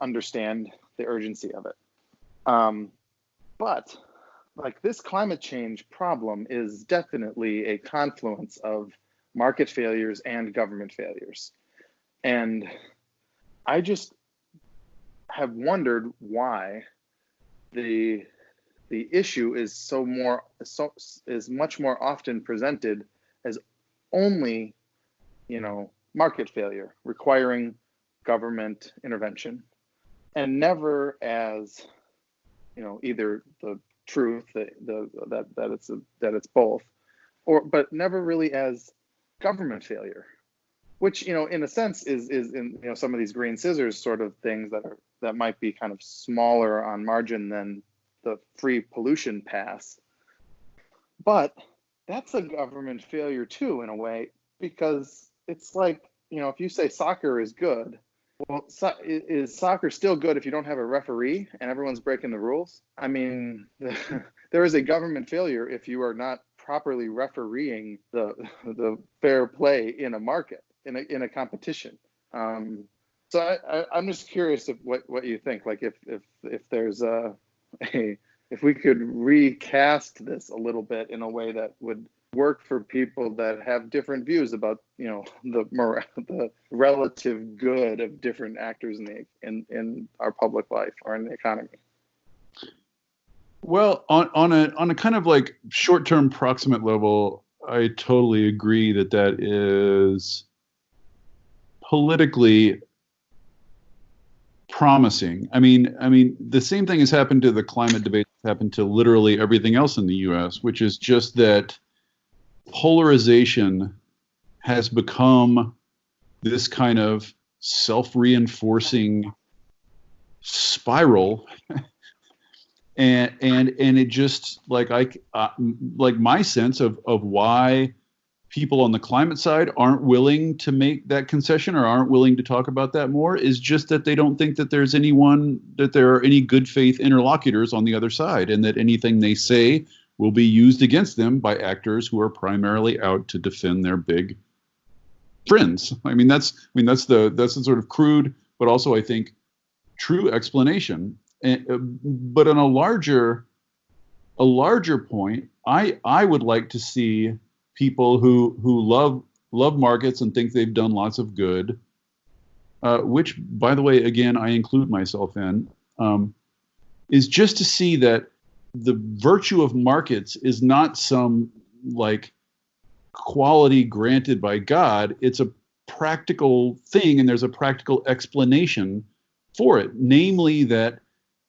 understand the urgency of it. But like this climate change problem is definitely a confluence of market failures and government failures. And I just have wondered why the issue is much more often presented as only, market failure requiring government intervention, and never as, either the truth that it's both, but never really as government failure, which in a sense is in some of these green scissors sort of things that might be kind of smaller on margin than the free pollution pass, but that's a government failure too, in a way, because it's like, if you say soccer is good, well, is soccer still good if you don't have a referee and everyone's breaking the rules? I mean, there is a government failure if you are not properly refereeing the fair play in a market, in a competition. So I'm just curious of what you think. Like if there's if we could recast this a little bit in a way that would work for people that have different views about the relative good of different actors in our public life or in the economy. Well, on a kind of like short-term proximate level, I totally agree that is politically promising. I mean, the same thing has happened to the climate debate that's happened to literally everything else in the U.S., which is just that polarization has become this kind of self-reinforcing spiral, and it just like my sense of why people on the climate side aren't willing to make that concession or aren't willing to talk about that more is just that they don't think that there are any good faith interlocutors on the other side, and that anything they say will be used against them by actors who are primarily out to defend their big friends. That's the sort of crude, but also I think true explanation. But on a larger point, I would like to see people who love markets and think they've done lots of good, which, by the way, again, I include myself in, is just to see that the virtue of markets is not some like quality granted by God. It's a practical thing, and there's a practical explanation for it, namely that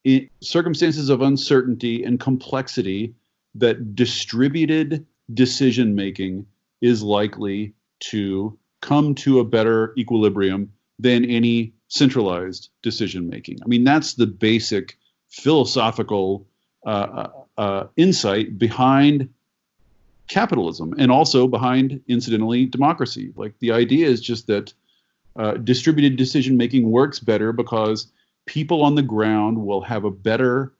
in circumstances of uncertainty and complexity, that distributed decision making is likely to come to a better equilibrium than any centralized decision making. I mean, that's the basic philosophical insight behind capitalism, and also behind, incidentally, democracy. Like, the idea is just that distributed decision making works better because people on the ground will have a better,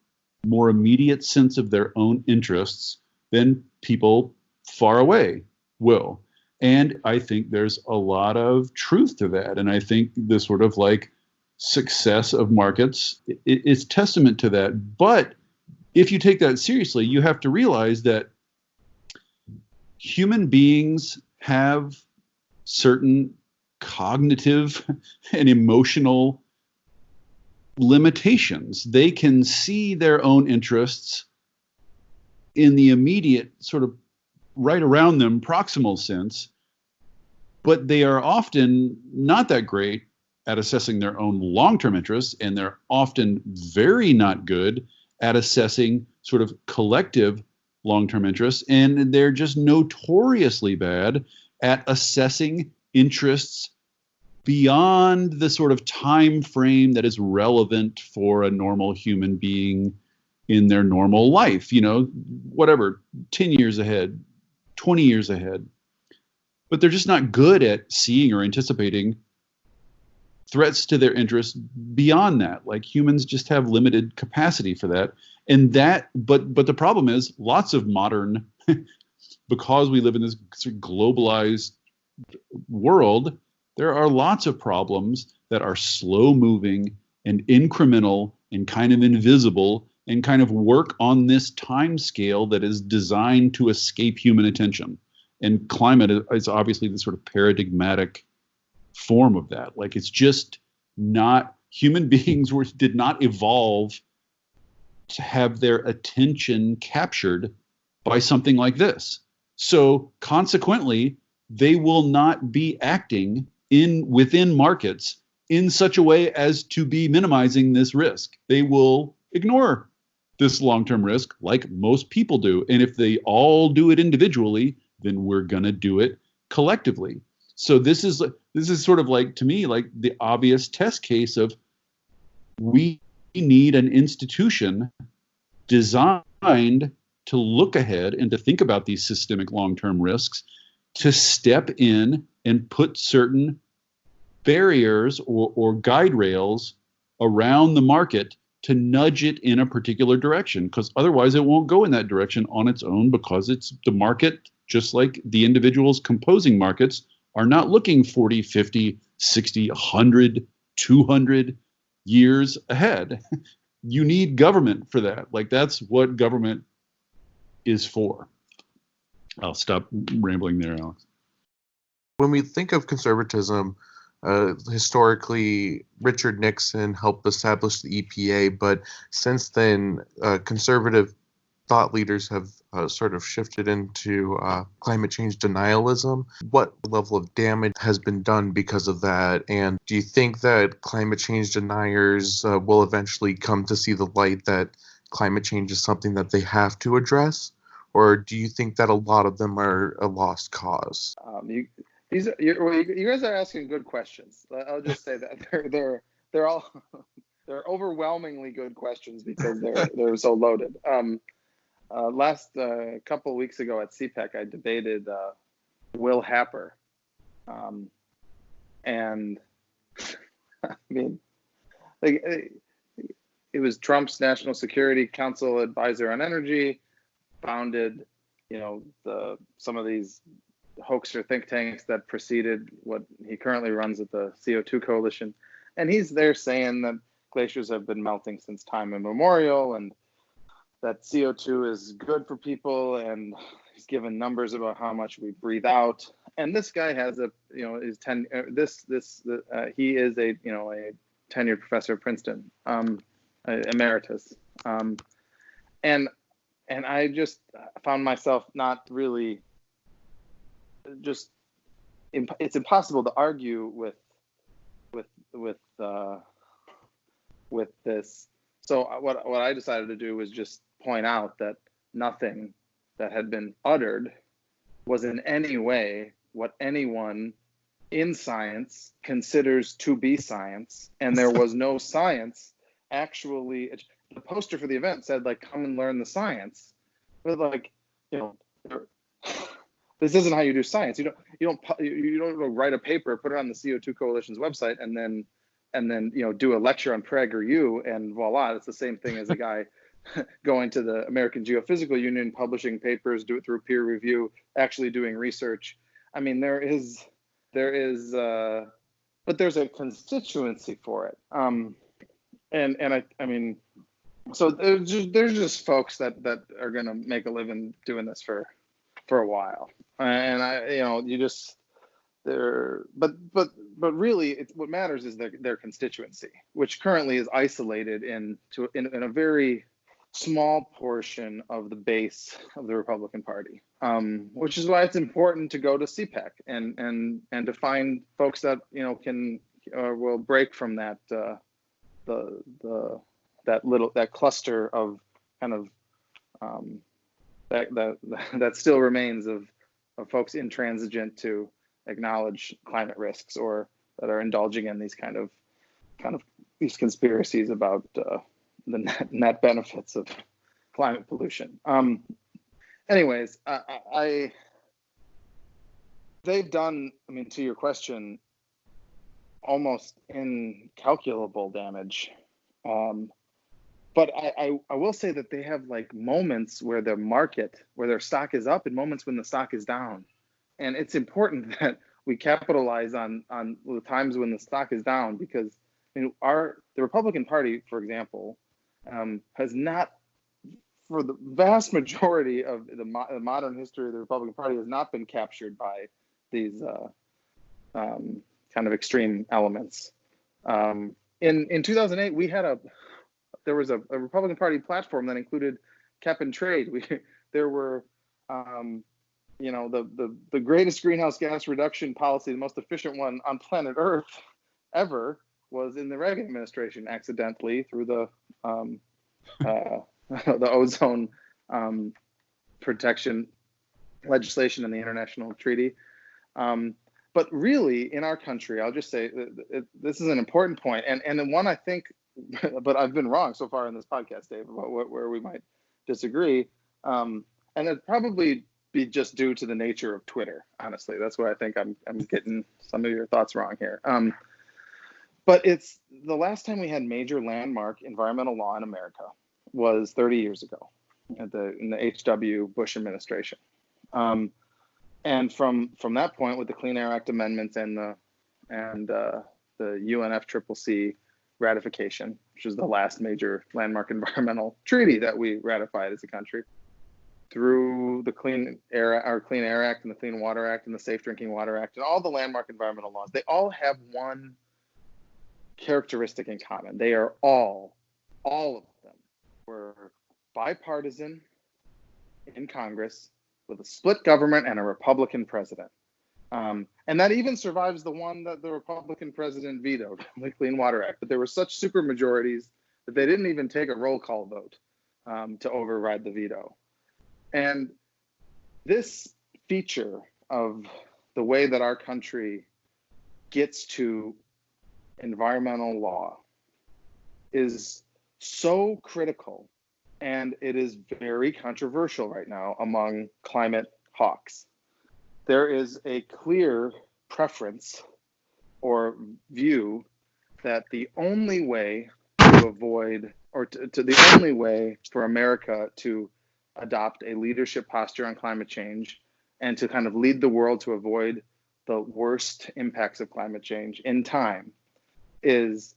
more immediate sense of their own interests than people far away will. And I think there's a lot of truth to that. And I think the sort of like success of markets is testament to that. But if you take that seriously, you have to realize that human beings have certain cognitive and emotional limitations. They can see their own interests in the immediate sort of right around them proximal sense, but they are often not that great at assessing their own long-term interests, and they're often very not good at assessing sort of collective long-term interests, and they're just notoriously bad at assessing interests beyond the sort of time frame that is relevant for a normal human being in their normal life, whatever, 10 years ahead, 20 years ahead. But they're just not good at seeing or anticipating threats to their interests beyond that. Like, humans just have limited capacity for that. And but the problem is, lots of modern, because we live in this sort of globalized world, there are lots of problems that are slow moving and incremental and kind of invisible and kind of work on this time scale that is designed to escape human attention. And climate is obviously the sort of paradigmatic form of that. Like, it's just not, human beings did not evolve to have their attention captured by something like this. So consequently, they will not be acting within markets in such a way as to be minimizing this risk. They will ignore this long-term risk like most people do. And if they all do it individually, then we're going to do it collectively. So this is sort of like, to me, like the obvious test case of we need an institution designed to look ahead and to think about these systemic long-term risks, to step in and put certain barriers or guide rails around the market to nudge it in a particular direction, because otherwise it won't go in that direction on its own, because it's the market, just like the individuals composing markets, are not looking 40, 50, 60, 100, 200 years ahead. You need government for that. Like, that's what government is for. I'll stop rambling there, Alex. When we think of conservatism, historically, Richard Nixon helped establish the EPA, but since then, conservative thought leaders have sort of shifted into climate change denialism. What level of damage has been done because of that? And do you think that climate change deniers will eventually come to see the light that climate change is something that they have to address? Or do you think that a lot of them are a lost cause? You guys are asking good questions. I'll just say that they're all they're overwhelmingly good questions because they're so loaded. Last couple of weeks ago at CPAC, I debated Will Happer, and I mean, like, it was Trump's National Security Council advisor on energy, founded, some of these hoaxer think tanks that preceded what he currently runs at the CO2 Coalition, and he's there saying that glaciers have been melting since time immemorial, and that CO2 is good for people, and he's given numbers about how much we breathe out. And this guy has he is a tenured professor at Princeton, emeritus, and I just found myself not really it's impossible to argue with this. So what I decided to do was just point out that nothing that had been uttered was in any way what anyone in science considers to be science, and there was no science actually. The poster for the event said, like, come and learn the science, but like, this isn't how you do science. You don't write a paper, put it on the CO2 Coalition's website, and then do a lecture on PragerU, and voila, it's the same thing as a guy going to the American Geophysical Union, publishing papers, do it through peer review, actually doing research. I mean, there is, but there's a constituency for it. I mean, so there's just folks that are gonna make a living doing this for a while, and but really, what matters is their constituency, which currently is isolated in a very small portion of the base of the Republican Party, which is why it's important to go to CPAC and to find folks that will break from that that cluster of kind of that still remains of folks intransigent to acknowledge climate risks, or that are indulging in these kind of these conspiracies about the net benefits of climate pollution. Anyways, they've done, I mean, to your question, almost incalculable damage. But I will say that they have like moments where their stock is up, and moments when the stock is down. And it's important that we capitalize on the times when the stock is down, because the Republican Party, for example, has not, for the vast majority of the modern history of the Republican Party, has not been captured by these kind of extreme elements. In 2008, there was a Republican Party platform that included cap and trade. There were the greatest greenhouse gas reduction policy, the most efficient one on planet Earth ever, was in the Reagan administration, accidentally, through the the ozone protection legislation and the international treaty. But really, in our country, I'll just say this is an important point, and the one I think, but I've been wrong so far in this podcast, Dave, about where we might disagree, and it'd probably be just due to the nature of Twitter. Honestly, that's where I think I'm getting some of your thoughts wrong here. But it's the last time we had major landmark environmental law in America was 30 years ago, in the H.W. Bush administration. And from that point, with the Clean Air Act amendments and the UNFCCC ratification, which was the last major landmark environmental treaty that we ratified as a country, through the Clean Air Act and the Clean Water Act and the Safe Drinking Water Act and all the landmark environmental laws, they all have one characteristic in common. They are all of them were bipartisan in Congress, with a split government and a Republican president. And that even survives the one that the Republican president vetoed, the Clean Water Act. But there were such supermajorities that they didn't even take a roll call vote to override the veto. And this feature of the way that our country gets to environmental law is so critical, and it is very controversial right now among climate hawks. There is a clear preference or view that the only way to avoid, or to the only way for America to adopt a leadership posture on climate change and to kind of lead the world to avoid the worst impacts of climate change in time is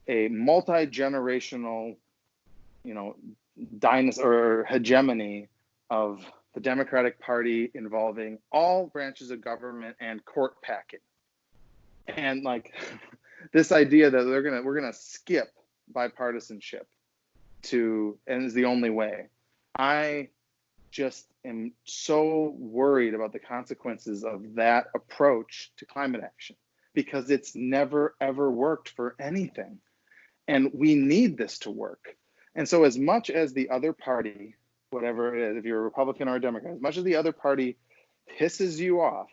a multi-generational, dinosaur or hegemony of the Democratic Party involving all branches of government and court packing. And like this idea that we're gonna skip bipartisanship and is the only way. I just am so worried about the consequences of that approach to climate action, because it's never ever worked for anything. And we need this to work. And so as much as the other party, whatever it is, if you're a Republican or a Democrat, as much as the other party pisses you off,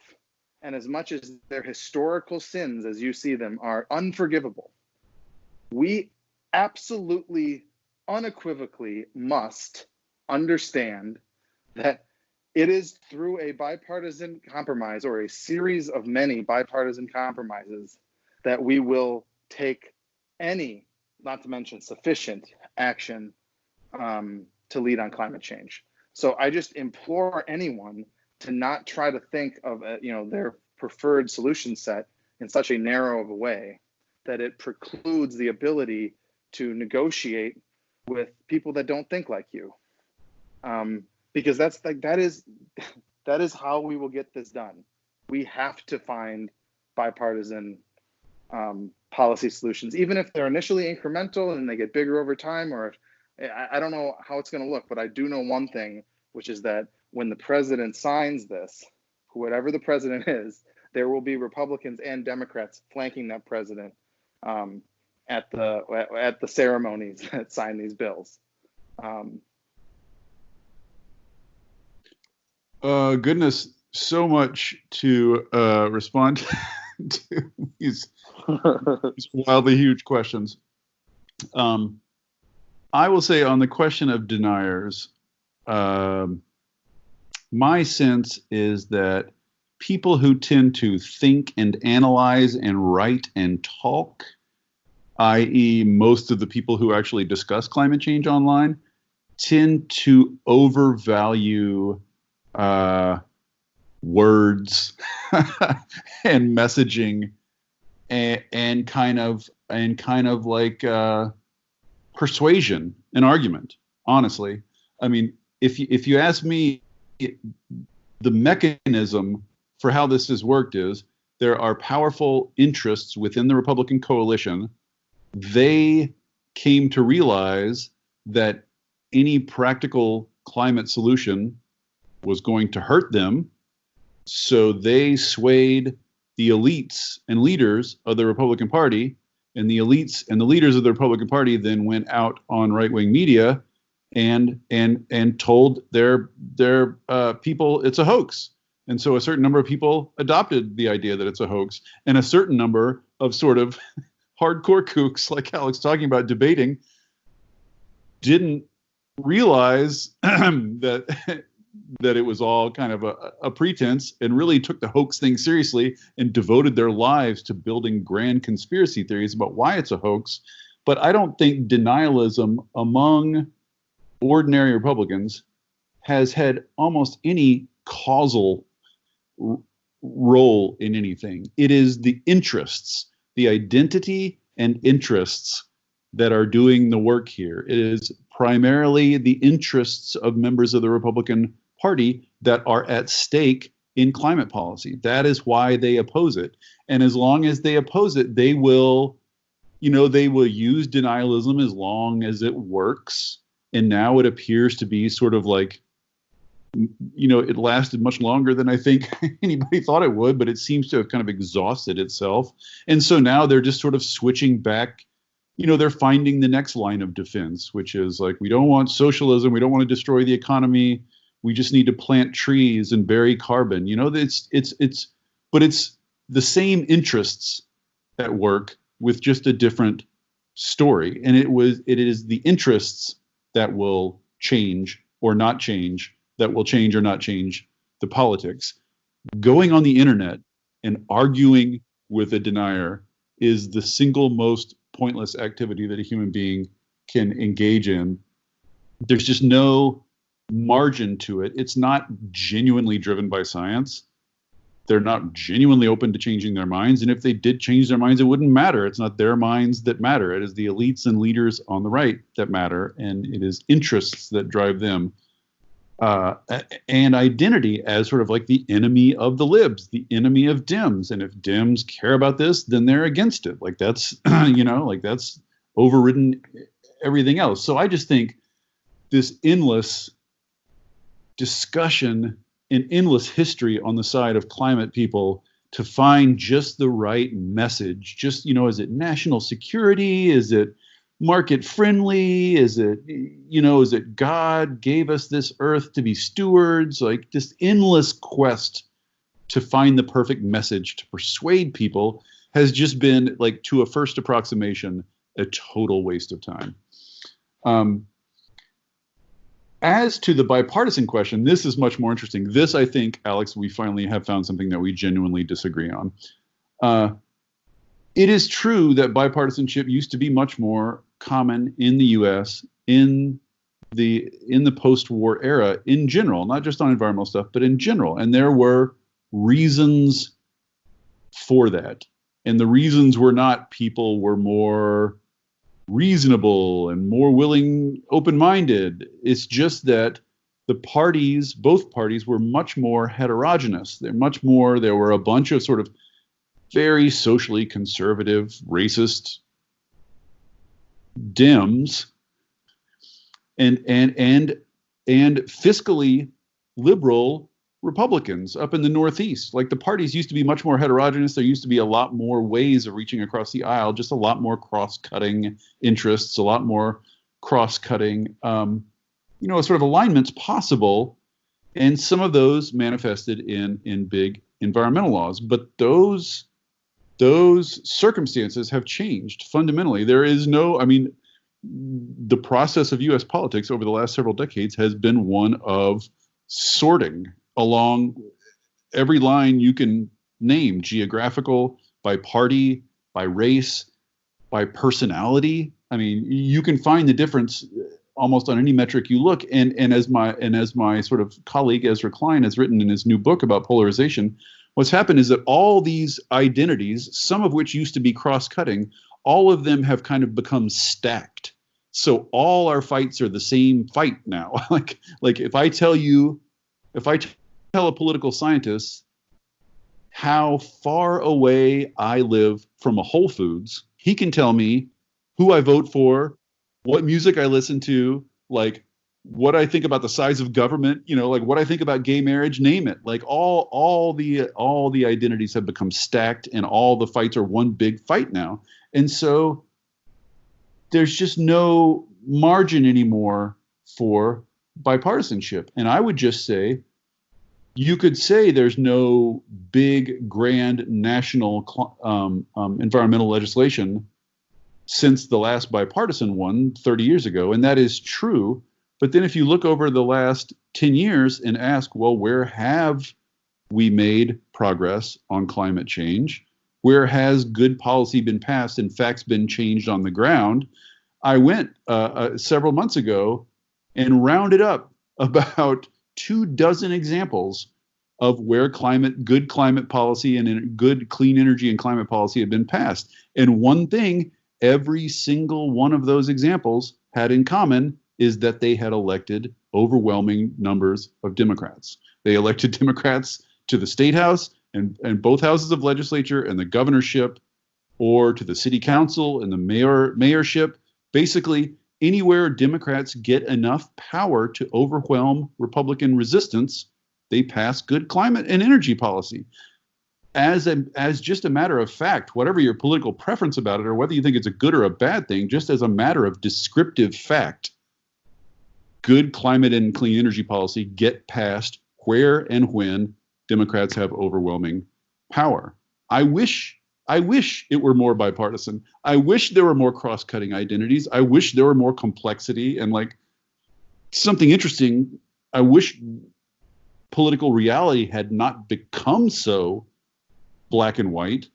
and as much as their historical sins as you see them are unforgivable, we absolutely, unequivocally must understand that it is through a bipartisan compromise, or a series of many bipartisan compromises, that we will take any, not to mention sufficient, action to lead on climate change. So I just implore anyone to not try to think of their preferred solution set in such a narrow of a way that it precludes the ability to negotiate with people that don't think like you. Because that is how we will get this done. We have to find bipartisan policy solutions, even if they're initially incremental and they get bigger over time. Or I don't know how it's going to look, but I do know one thing, which is that when the president signs this, whatever the president is, there will be Republicans and Democrats flanking that president at the ceremonies that sign these bills. Goodness, so much to respond to these wildly huge questions. I will say on the question of deniers, my sense is that people who tend to think and analyze and write and talk, i.e. most of the people who actually discuss climate change online, tend to overvalue words and messaging and kind of like persuasion and argument. Honestly, I mean, if you ask me, the mechanism for how this has worked is there are powerful interests within the Republican coalition. They came to realize that any practical climate solution was going to hurt them, So they swayed the elites and leaders of the Republican Party, and the elites and the leaders of the Republican Party then went out on right-wing media and told their people it's a hoax. And so a certain number of people adopted the idea that it's a hoax, and a certain number of sort of hardcore kooks, like Alex talking about debating, didn't realize that it was all kind of a pretense, and really took the hoax thing seriously and devoted their lives to building grand conspiracy theories about why it's a hoax. But I don't think denialism among ordinary Republicans has had almost any causal role in anything. It is the interests, the identity and interests that are doing the work here. It is primarily the interests of members of the Republican Party that are at stake in climate policy. That is why they oppose it. And as long as they oppose it, they will use denialism as long as it works. And now it appears to be sort of like, it lasted much longer than I think anybody thought it would, but it seems to have kind of exhausted itself. And so now they're just sort of switching back. They're finding the next line of defense, which is like, we don't want socialism. We don't want to destroy the economy. We just need to plant trees and bury carbon. But it's the same interests at work with just a different story. And it is the interests that will change or not change, that will change or not change the politics. Going on the internet and arguing with a denier is the single most pointless activity that a human being can engage in. There's just no margin to it. It's not genuinely driven by science. They're not genuinely open to changing their minds. And if they did change their minds, it wouldn't matter. It's not their minds that matter. It is the elites and leaders on the right that matter. And it is interests that drive them. And identity as sort of like the enemy of the libs, the enemy of Dems. And if Dems care about this, then they're against it. Like that's, that's overridden everything else. So I just think this endless discussion and endless history on the side of climate people to find just the right message, just, is it national security? Is it market friendly? Is it God gave us this earth to be stewards? Like this endless quest to find the perfect message to persuade people has just been, like, to a first approximation, a total waste of time. As to the bipartisan question, this is much more interesting. This, I think, Alex, we finally have found something that we genuinely disagree on. It is true that bipartisanship used to be much more common in the U.S. in the post-war era in general, not just on environmental stuff, but in general. And there were reasons for that. And the reasons were not people were more reasonable and more willing, open-minded. It's just that both parties were much more heterogeneous. There were a bunch of sort of very socially conservative, racist Dems and fiscally liberal Republicans up in the Northeast. Like, the parties used to be much more heterogeneous. There used to be a lot more ways of reaching across the aisle, just a lot more cross-cutting interests, a lot more cross-cutting, sort of alignments possible. And some of those manifested in big environmental laws. But those circumstances have changed fundamentally. There is the process of U.S. politics over the last several decades has been one of sorting along every line you can name, geographical, by party, by race, by personality. I mean, you can find the difference almost on any metric you look. And as my sort of colleague Ezra Klein has written in his new book about polarization, what's happened is that all these identities, some of which used to be cross-cutting, all of them have kind of become stacked. So all our fights are the same fight now. like if I tell a political scientist how far away I live from a Whole Foods, he can tell me who I vote for, what music I listen to, like what I think about the size of government, like what I think about gay marriage, name it. Like all the identities have become stacked, and all the fights are one big fight now. And so there's just no margin anymore for bipartisanship. And I would just say, you could say there's no big, grand national environmental legislation since the last bipartisan one 30 years ago, and that is true. But then if you look over the last 10 years and ask, well, where have we made progress on climate change? Where has good policy been passed and facts been changed on the ground? I went several months ago and rounded up about 24 examples of where good climate policy and good clean energy and climate policy have been passed. And one thing every single one of those examples had in common is that they had elected overwhelming numbers of Democrats. They elected Democrats to the state house and both houses of legislature and the governorship, or to the city council and the mayorship. Basically, anywhere Democrats get enough power to overwhelm Republican resistance, they pass good climate and energy policy. As just a matter of fact, whatever your political preference about it, or whether you think it's a good or a bad thing, just as a matter of descriptive fact, good climate and clean energy policy get passed where and when Democrats have overwhelming power. I wish it were more bipartisan. I wish there were more cross-cutting identities. I wish there were more complexity and like something interesting. I wish political reality had not become so black and white,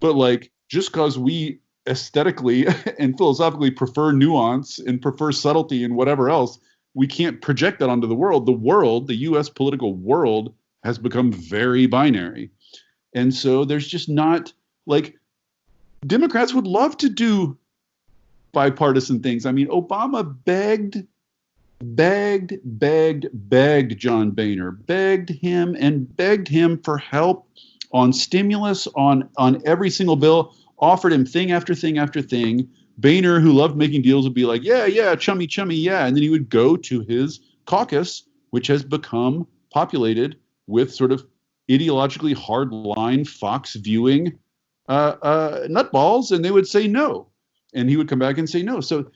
but like just because we aesthetically and philosophically prefer nuance and prefer subtlety and whatever else, we can't project that onto the world. The U.S. political world has become very binary. And so there's just not, like, Democrats would love to do bipartisan things. I mean, Obama begged John Boehner, begged him for help on stimulus, on every single bill, offered him thing after thing after thing. Boehner, who loved making deals, would be like, yeah, chummy, yeah. And then he would go to his caucus, which has become populated with sort of ideologically hardline Fox viewing nutballs, and they would say no. And he would come back and say no. So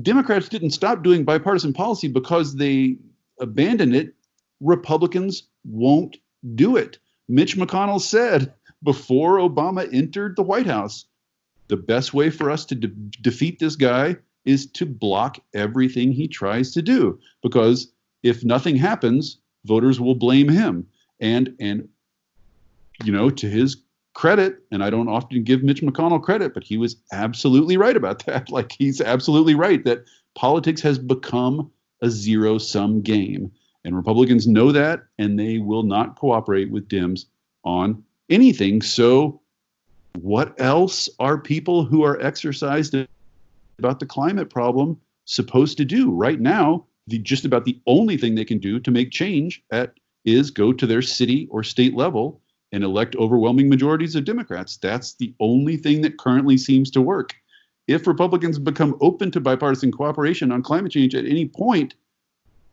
Democrats didn't stop doing bipartisan policy because they abandoned it. Republicans won't do it. Mitch McConnell said before Obama entered the White House, the best way for us to defeat this guy is to block everything he tries to do, because if nothing happens, voters will blame him. And to his credit, and I don't often give Mitch McConnell credit, but he was absolutely right about that. Like, he's absolutely right that politics has become a zero-sum game. And Republicans know that, and they will not cooperate with Dems on anything. So what else are people who are exercised about the climate problem supposed to do? Right now, just about the only thing they can do to make change is go to their city or state level and elect overwhelming majorities of Democrats. That's the only thing that currently seems to work. If Republicans become open to bipartisan cooperation on climate change at any point,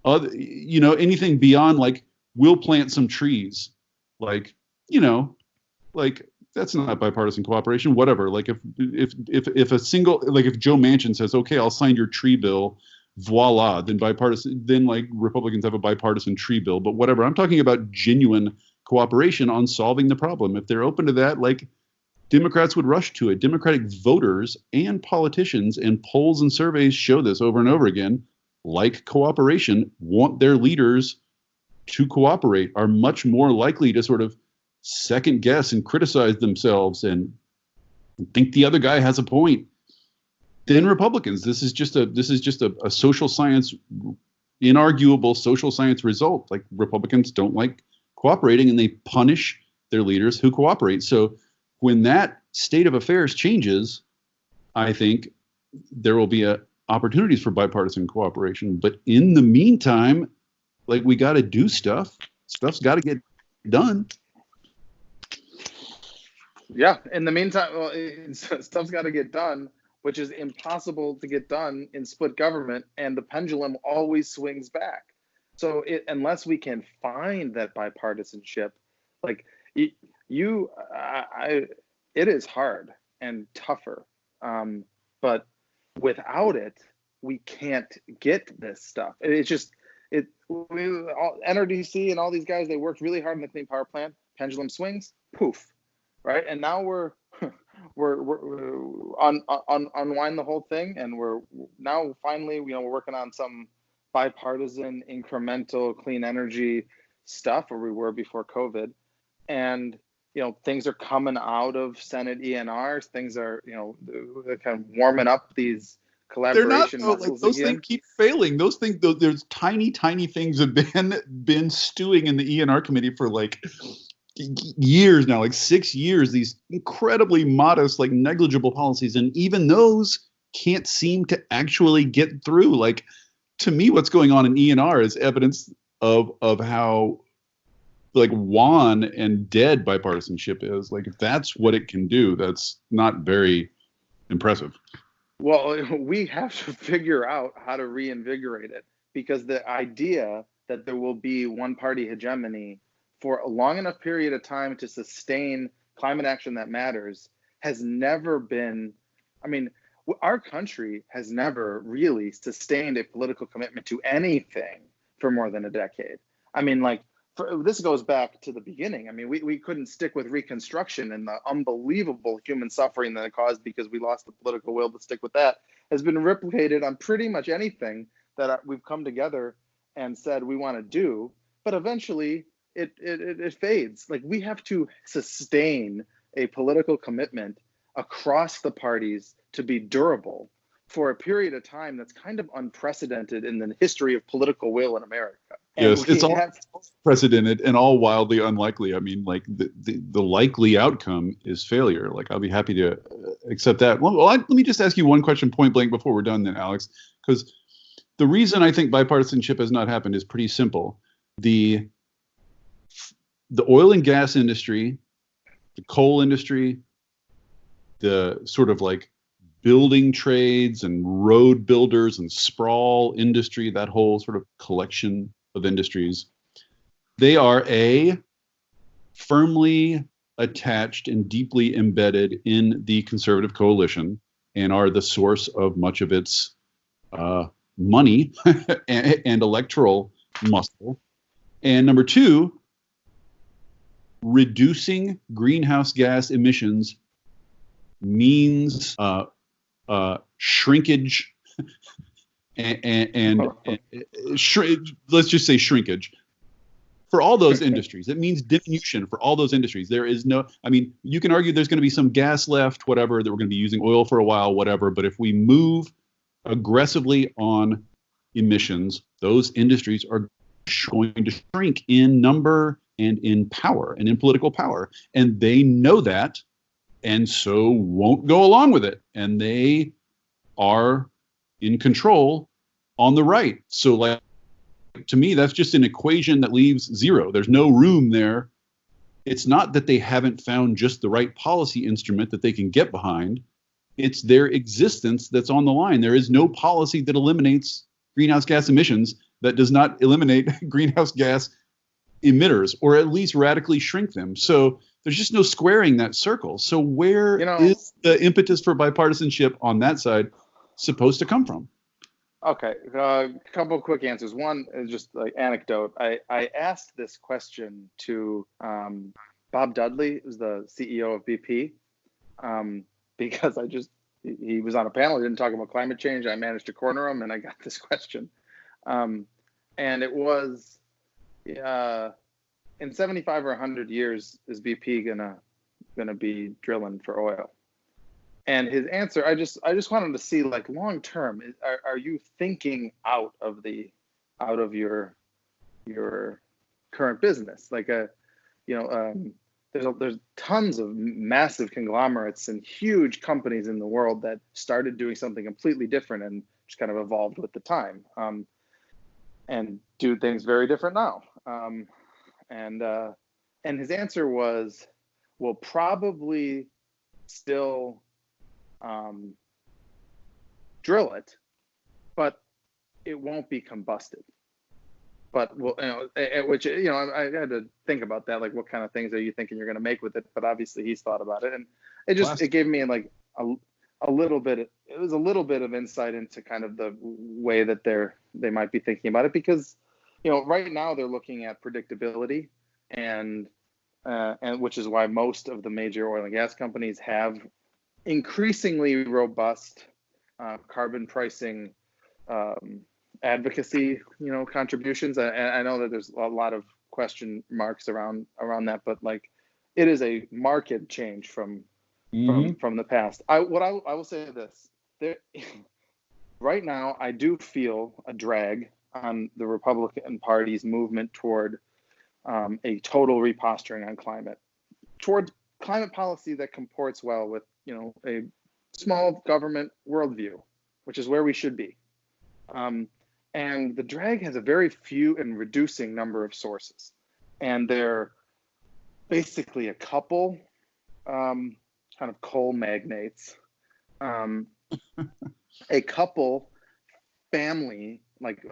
anything beyond like, we'll plant some trees, like that's not bipartisan cooperation, whatever. Like if Joe Manchin says, okay, I'll sign your tree bill, voila, then like Republicans have a bipartisan tree bill, but whatever. I'm talking about genuine cooperation on solving the problem. If they're open to that, like, Democrats would rush to it. Democratic voters and politicians, and polls and surveys show this over and over again, like cooperation, want their leaders to cooperate, are much more likely to sort of second guess and criticize themselves and think the other guy has a point than Republicans. This is just a social science, inarguable social science result. Like, Republicans don't like cooperating, and they punish their leaders who cooperate. So when that state of affairs changes, I think there will be opportunities for bipartisan cooperation. But in the meantime, like, we got to do stuff. Stuff's got to get done. Yeah. In the meantime, stuff's got to get done. which is impossible to get done in split government, and the pendulum always swings back. So unless we can find that bipartisanship, like it is hard and tougher. But without it, we can't get this stuff. It's just NRDC and all these guys, they worked really hard in the Clean Power Plan. Pendulum swings, poof, right? And now we're unwind the whole thing, and we're now finally, we're working on some bipartisan incremental clean energy stuff where we were before COVID, and things are coming out of Senate ENRs. Things are they're kind of warming up these collaboration muscles. Those things keep failing. Those things, there's tiny things have been stewing in the ENR committee for like years now, like 6 years. These incredibly modest, like negligible policies, and even those can't seem to actually get through. Like, to me, what's going on in ENR is evidence of how like wan and dead bipartisanship is. Like, if that's what it can do, that's not very impressive. Well, we have to figure out how to reinvigorate it, because the idea that there will be one party hegemony for a long enough period of time to sustain climate action that matters has never been, our country has never really sustained a political commitment to anything for more than a decade. This goes back to the beginning. We couldn't stick with Reconstruction, and the unbelievable human suffering that it caused because we lost the political will to stick with that has been replicated on pretty much anything that we've come together and said we want to do. But eventually it fades. Like, we have to sustain a political commitment across the parties to be durable for a period of time that's kind of unprecedented in the history of political will in America. Yes, it's all unprecedented and all wildly unlikely. The likely outcome is failure. Like, I'll be happy to accept that. Well, let me just ask you one question point blank before we're done then, Alex, because the reason I think bipartisanship has not happened is pretty simple. The oil and gas industry, the coal industry, the sort of like building trades and road builders and sprawl industry, that whole sort of collection of industries, they are firmly attached and deeply embedded in the conservative coalition and are the source of much of its money and electoral muscle. And number two, reducing greenhouse gas emissions means shrinkage and let's just say shrinkage for all those industries. It means diminution for all those industries. There is no, you can argue there's going to be some gas left, whatever, that we're going to be using oil for a while, whatever. But if we move aggressively on emissions, those industries are going to shrink in number and in power and in political power. And they know that, and so won't go along with it. And they are in control on the right. So, like, to me, that's just an equation that leaves zero. There's no room there. It's not that they haven't found just the right policy instrument that they can get behind. It's their existence that's on the line. There is no policy that eliminates greenhouse gas emissions that does not eliminate greenhouse gas emitters, or at least radically shrink them. So there's just no squaring that circle. So where is the impetus for bipartisanship on that side supposed to come from? Okay, a couple of quick answers. One is just like anecdote. I asked this question to Bob Dudley, who's the CEO of BP, because he was on a panel. He didn't talk about climate change. I managed to corner him, and I got this question. And it was, in 75 or 100 years, is BP gonna be drilling for oil? And his answer, I just wanted to see, like, long term, are you thinking out of your current business? Like, there's tons of massive conglomerates and huge companies in the world that started doing something completely different and just kind of evolved with the time, and do things very different now. And his answer was, well, probably still drill it, but it won't be combusted. But well, which I had to think about that. Like, what kind of things are you thinking you're going to make with it? But obviously, he's thought about it, and it gave me like a little bit. It was a little bit of insight into kind of the way that they might be thinking about it, because right now they're looking at predictability, and which is why most of the major oil and gas companies have increasingly robust carbon pricing advocacy, contributions. I know that there's a lot of question marks around that, but like, it is a marked change from the past. I will say this: right now, I do feel a drag on the Republican Party's movement toward a total reposturing on climate, towards climate policy that comports well with a small government worldview, which is where we should be. And the drag has a very few and reducing number of sources. And they're basically a couple kind of coal magnates, a couple family, like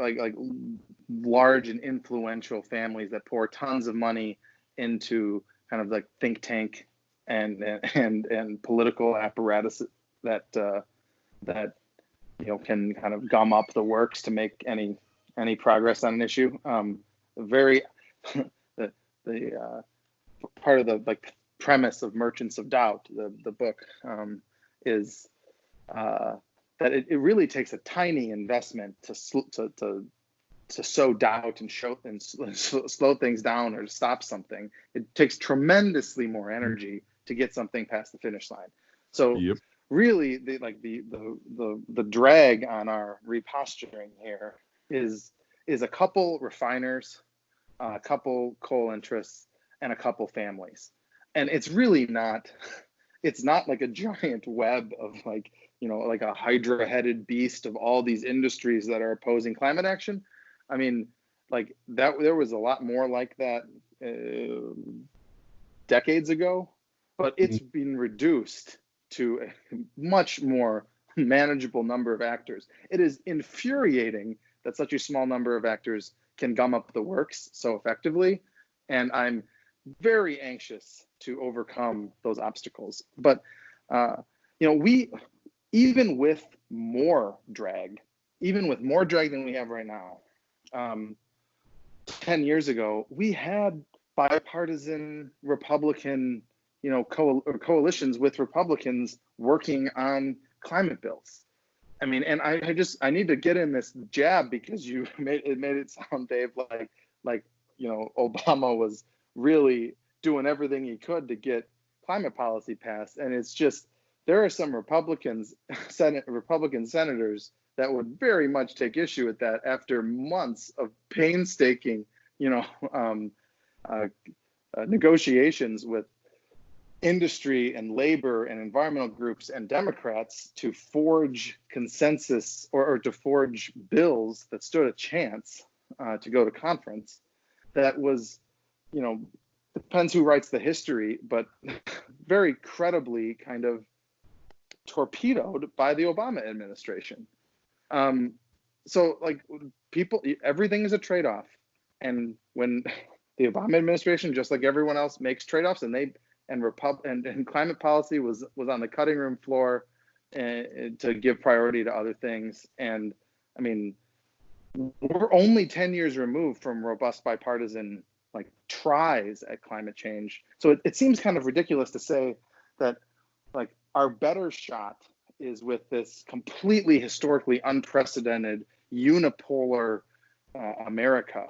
large and influential families that pour tons of money into kind of like think tank and political apparatus that can kind of gum up the works to make any progress on an issue. The part of the like premise of Merchants of Doubt, the book, is that it really takes a tiny investment to sow doubt and slow things down or to stop something. It takes tremendously more energy to get something past the finish line. So really, the drag on our reposturing here is a couple refiners, a couple coal interests, and a couple families. And it's really not, it's not like a giant web of like a hydra-headed beast of all these industries that are opposing climate action. I mean, like that, there was a lot more like that decades ago, but it's been reduced to a much more manageable number of actors. It is infuriating that such a small number of actors can gum up the works so effectively, and I'm very anxious to overcome those obstacles. But we, even with more drag than we have right now, 10 years ago, we had bipartisan Republican, coalitions with Republicans working on climate bills. I mean, and I need to get in this jab because you made it sound, Dave, like Obama was really doing everything he could to get climate policy passed, and it's just, there are some Republican senators that would very much take issue with that after months of painstaking, negotiations with industry and labor and environmental groups and Democrats to forge consensus or to forge bills that stood a chance to go to conference. That was, depends who writes the history, but very credibly kind of torpedoed by the Obama administration. So like everything is a trade-off. And when the Obama administration, just like everyone else, makes trade-offs, and climate policy was on the cutting room floor to give priority to other things. And I mean, we're only 10 years removed from robust bipartisan like tries at climate change. So it seems kind of ridiculous to say that like our better shot is with this completely historically unprecedented unipolar America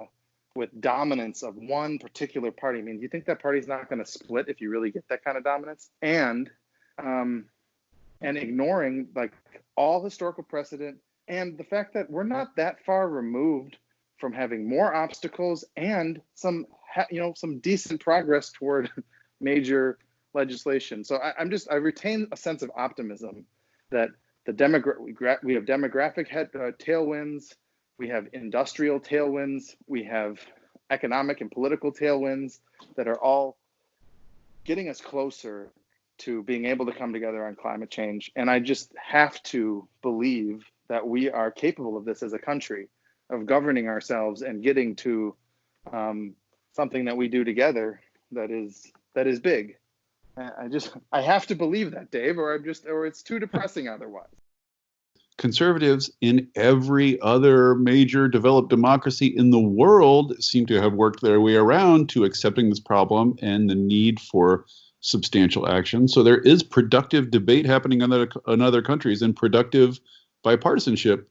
with dominance of one particular party. I mean, do you think that party's not going to split if you really get that kind of dominance? And ignoring like all historical precedent and the fact that we're not that far removed from having more obstacles and some decent progress toward major legislation. So I retain a sense of optimism that we have demographic tailwinds, we have industrial tailwinds, we have economic and political tailwinds that are all getting us closer to being able to come together on climate change. And I just have to believe that we are capable of this as a country, of governing ourselves and getting to something that we do together that is big. I have to believe that, Dave, or it's too depressing otherwise. Conservatives in every other major developed democracy in the world seem to have worked their way around to accepting this problem and the need for substantial action. So there is productive debate happening in other countries and productive bipartisanship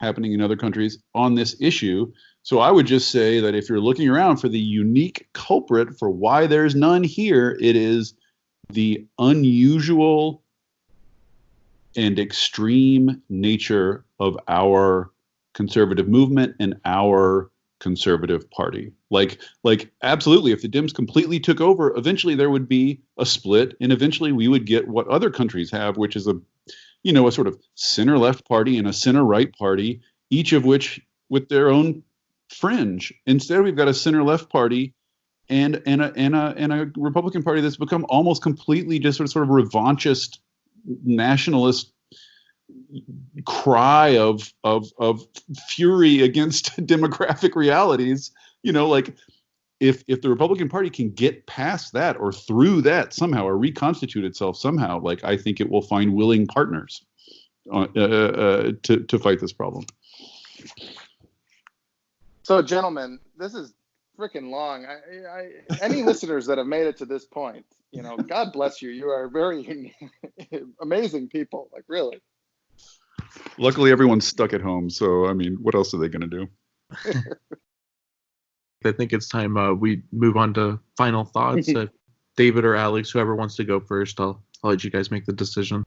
happening in other countries on this issue. So I would just say that if you're looking around for the unique culprit for why there's none here, it is the unusual and extreme nature of our conservative movement and our conservative party. Like absolutely, if the Dems completely took over, eventually there would be a split, and eventually we would get what other countries have, which is a sort of center-left party and a center-right party, each of which with their own fringe. Instead, we've got a center-left party and a Republican Party that's become almost completely just sort of revanchist, nationalist cry of fury against demographic realities. If the Republican Party can get past that or through that somehow, or reconstitute itself somehow, I think it will find willing partners to fight this problem. So, gentlemen, this is freaking long. Any listeners that have made it to this point, God bless you. You are very amazing people. Really. Luckily, everyone's stuck at home. So, I mean, what else are they going to do? I think it's time we move on to final thoughts. David or Alex, whoever wants to go first, I'll let you guys make the decision.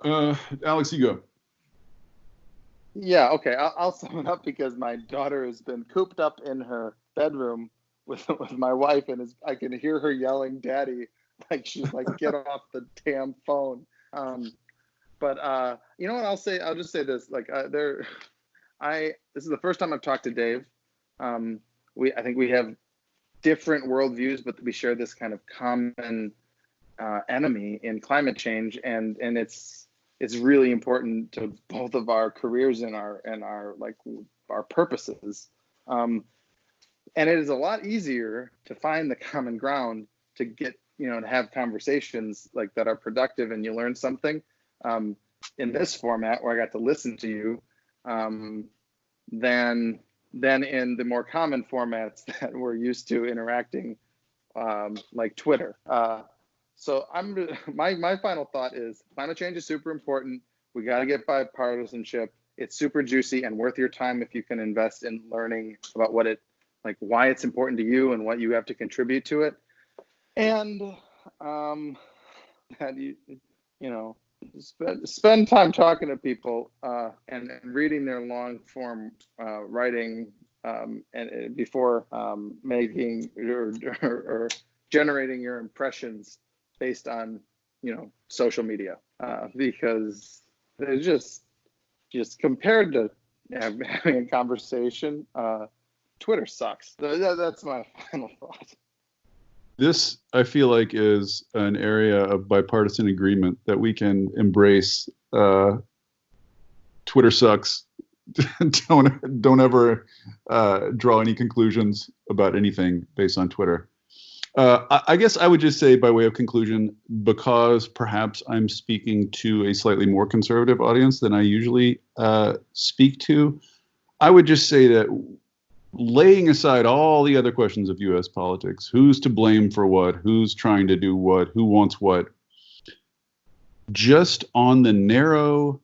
Alex, you go. Yeah, okay. I'll sum it up because my daughter has been cooped up in her bedroom with my wife, and I can hear her yelling, "Daddy!" She's like, "Get off the damn phone." But you know what I'll say? I'll just say this: this is the first time I've talked to Dave. I think we have different worldviews, but we share this kind of common enemy in climate change, and it's really important to both of our careers and our purposes. And it is a lot easier to find the common ground, to get to have conversations that are productive and you learn something in this format where I got to listen to you. Than in the more common formats that we're used to interacting, like Twitter. So my final thought is climate change is super important. We got to get bipartisanship. It's super juicy and worth your time if you can invest in learning about why it's important to you and what you have to contribute to it. And that spend time talking to people and reading their long form writing and before making or generating your impressions based on social media, because they're just compared to having a conversation, Twitter sucks. That's my final thought. This, I feel like, is an area of bipartisan agreement that we can embrace. Twitter sucks. Don't ever draw any conclusions about anything based on Twitter. I guess I would just say, by way of conclusion, because perhaps I'm speaking to a slightly more conservative audience than I usually speak to, I would just say that, laying aside all the other questions of U.S. politics, who's to blame for what, who's trying to do what, who wants what, just on the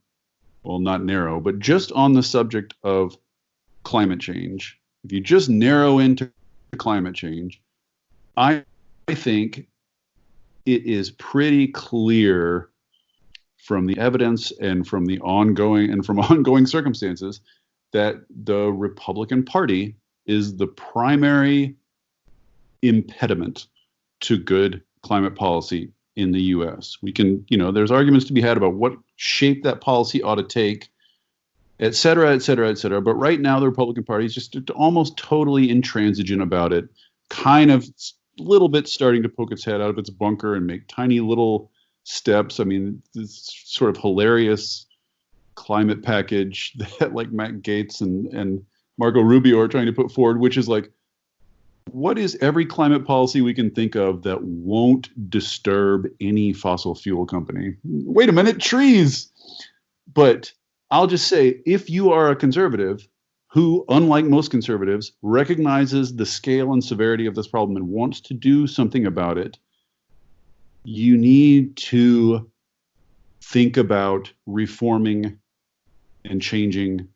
just on the subject of climate change, if you just narrow into climate change, I think it is pretty clear from the evidence and from ongoing circumstances that the Republican Party is the primary impediment to good climate policy in the U.S. We can, there's arguments to be had about what shape that policy ought to take, et cetera, et cetera, et cetera. But right now, the Republican Party is just almost totally intransigent about it, kind of a little bit starting to poke its head out of its bunker and make tiny little steps. I mean, this sort of hilarious climate package that like Matt Gaetz and Marco Rubio are trying to put forward, which is like, what is every climate policy we can think of that won't disturb any fossil fuel company? Wait a minute, trees. But I'll just say, if you are a conservative who, unlike most conservatives, recognizes the scale and severity of this problem and wants to do something about it, you need to think about reforming and changing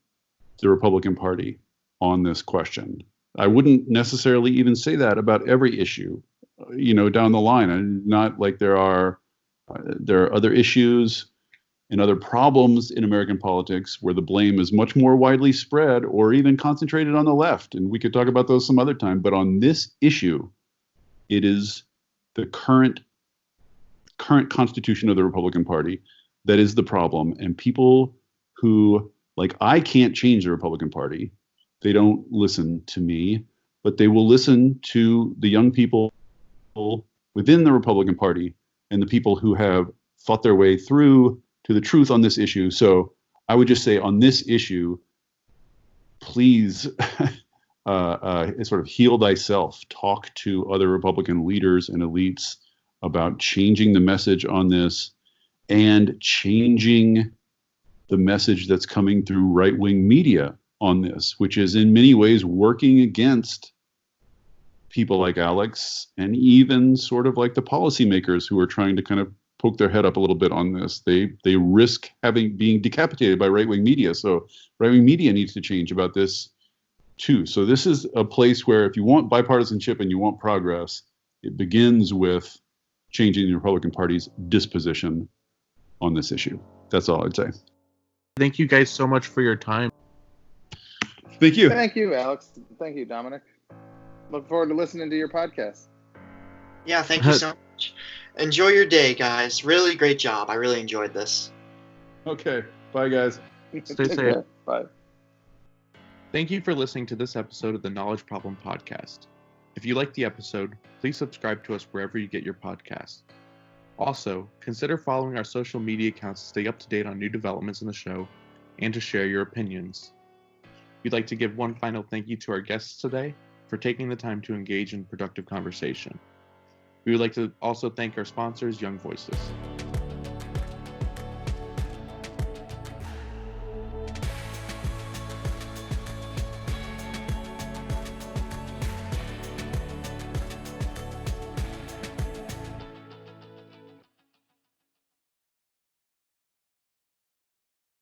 the Republican Party on this question. I wouldn't necessarily even say that about every issue, down the line. And not like there are other issues and other problems in American politics where the blame is much more widely spread or even concentrated on the left. And we could talk about those some other time. But on this issue, it is the current constitution of the Republican Party that is the problem. And people who, like, I can't change the Republican Party. They don't listen to me, but they will listen to the young people within the Republican Party and the people who have fought their way through to the truth on this issue. So I would just say on this issue, please sort of heal thyself. Talk to other Republican leaders and elites about changing the message on this and changing the message that's coming through right-wing media on this, which is in many ways working against people like Alex and even sort of like the policymakers who are trying to kind of poke their head up a little bit on this. They risk being decapitated by right-wing media. So right-wing media needs to change about this too. So this is a place where if you want bipartisanship and you want progress, it begins with changing the Republican Party's disposition on this issue. That's all I'd say. Thank you guys so much for your time. Thank you. Thank you, Alex. Thank you, Dominic. Look forward to listening to your podcast. Yeah, thank you so much. Enjoy your day, guys. Really great job. I really enjoyed this. Okay. Bye, guys. Stay safe. Bye. Thank you for listening to this episode of the Knowledge Problem Podcast. If you liked the episode, please subscribe to us wherever you get your podcasts. Also, consider following our social media accounts to stay up to date on new developments in the show and to share your opinions. We'd like to give one final thank you to our guests today for taking the time to engage in productive conversation. We would like to also thank our sponsors, Young Voices.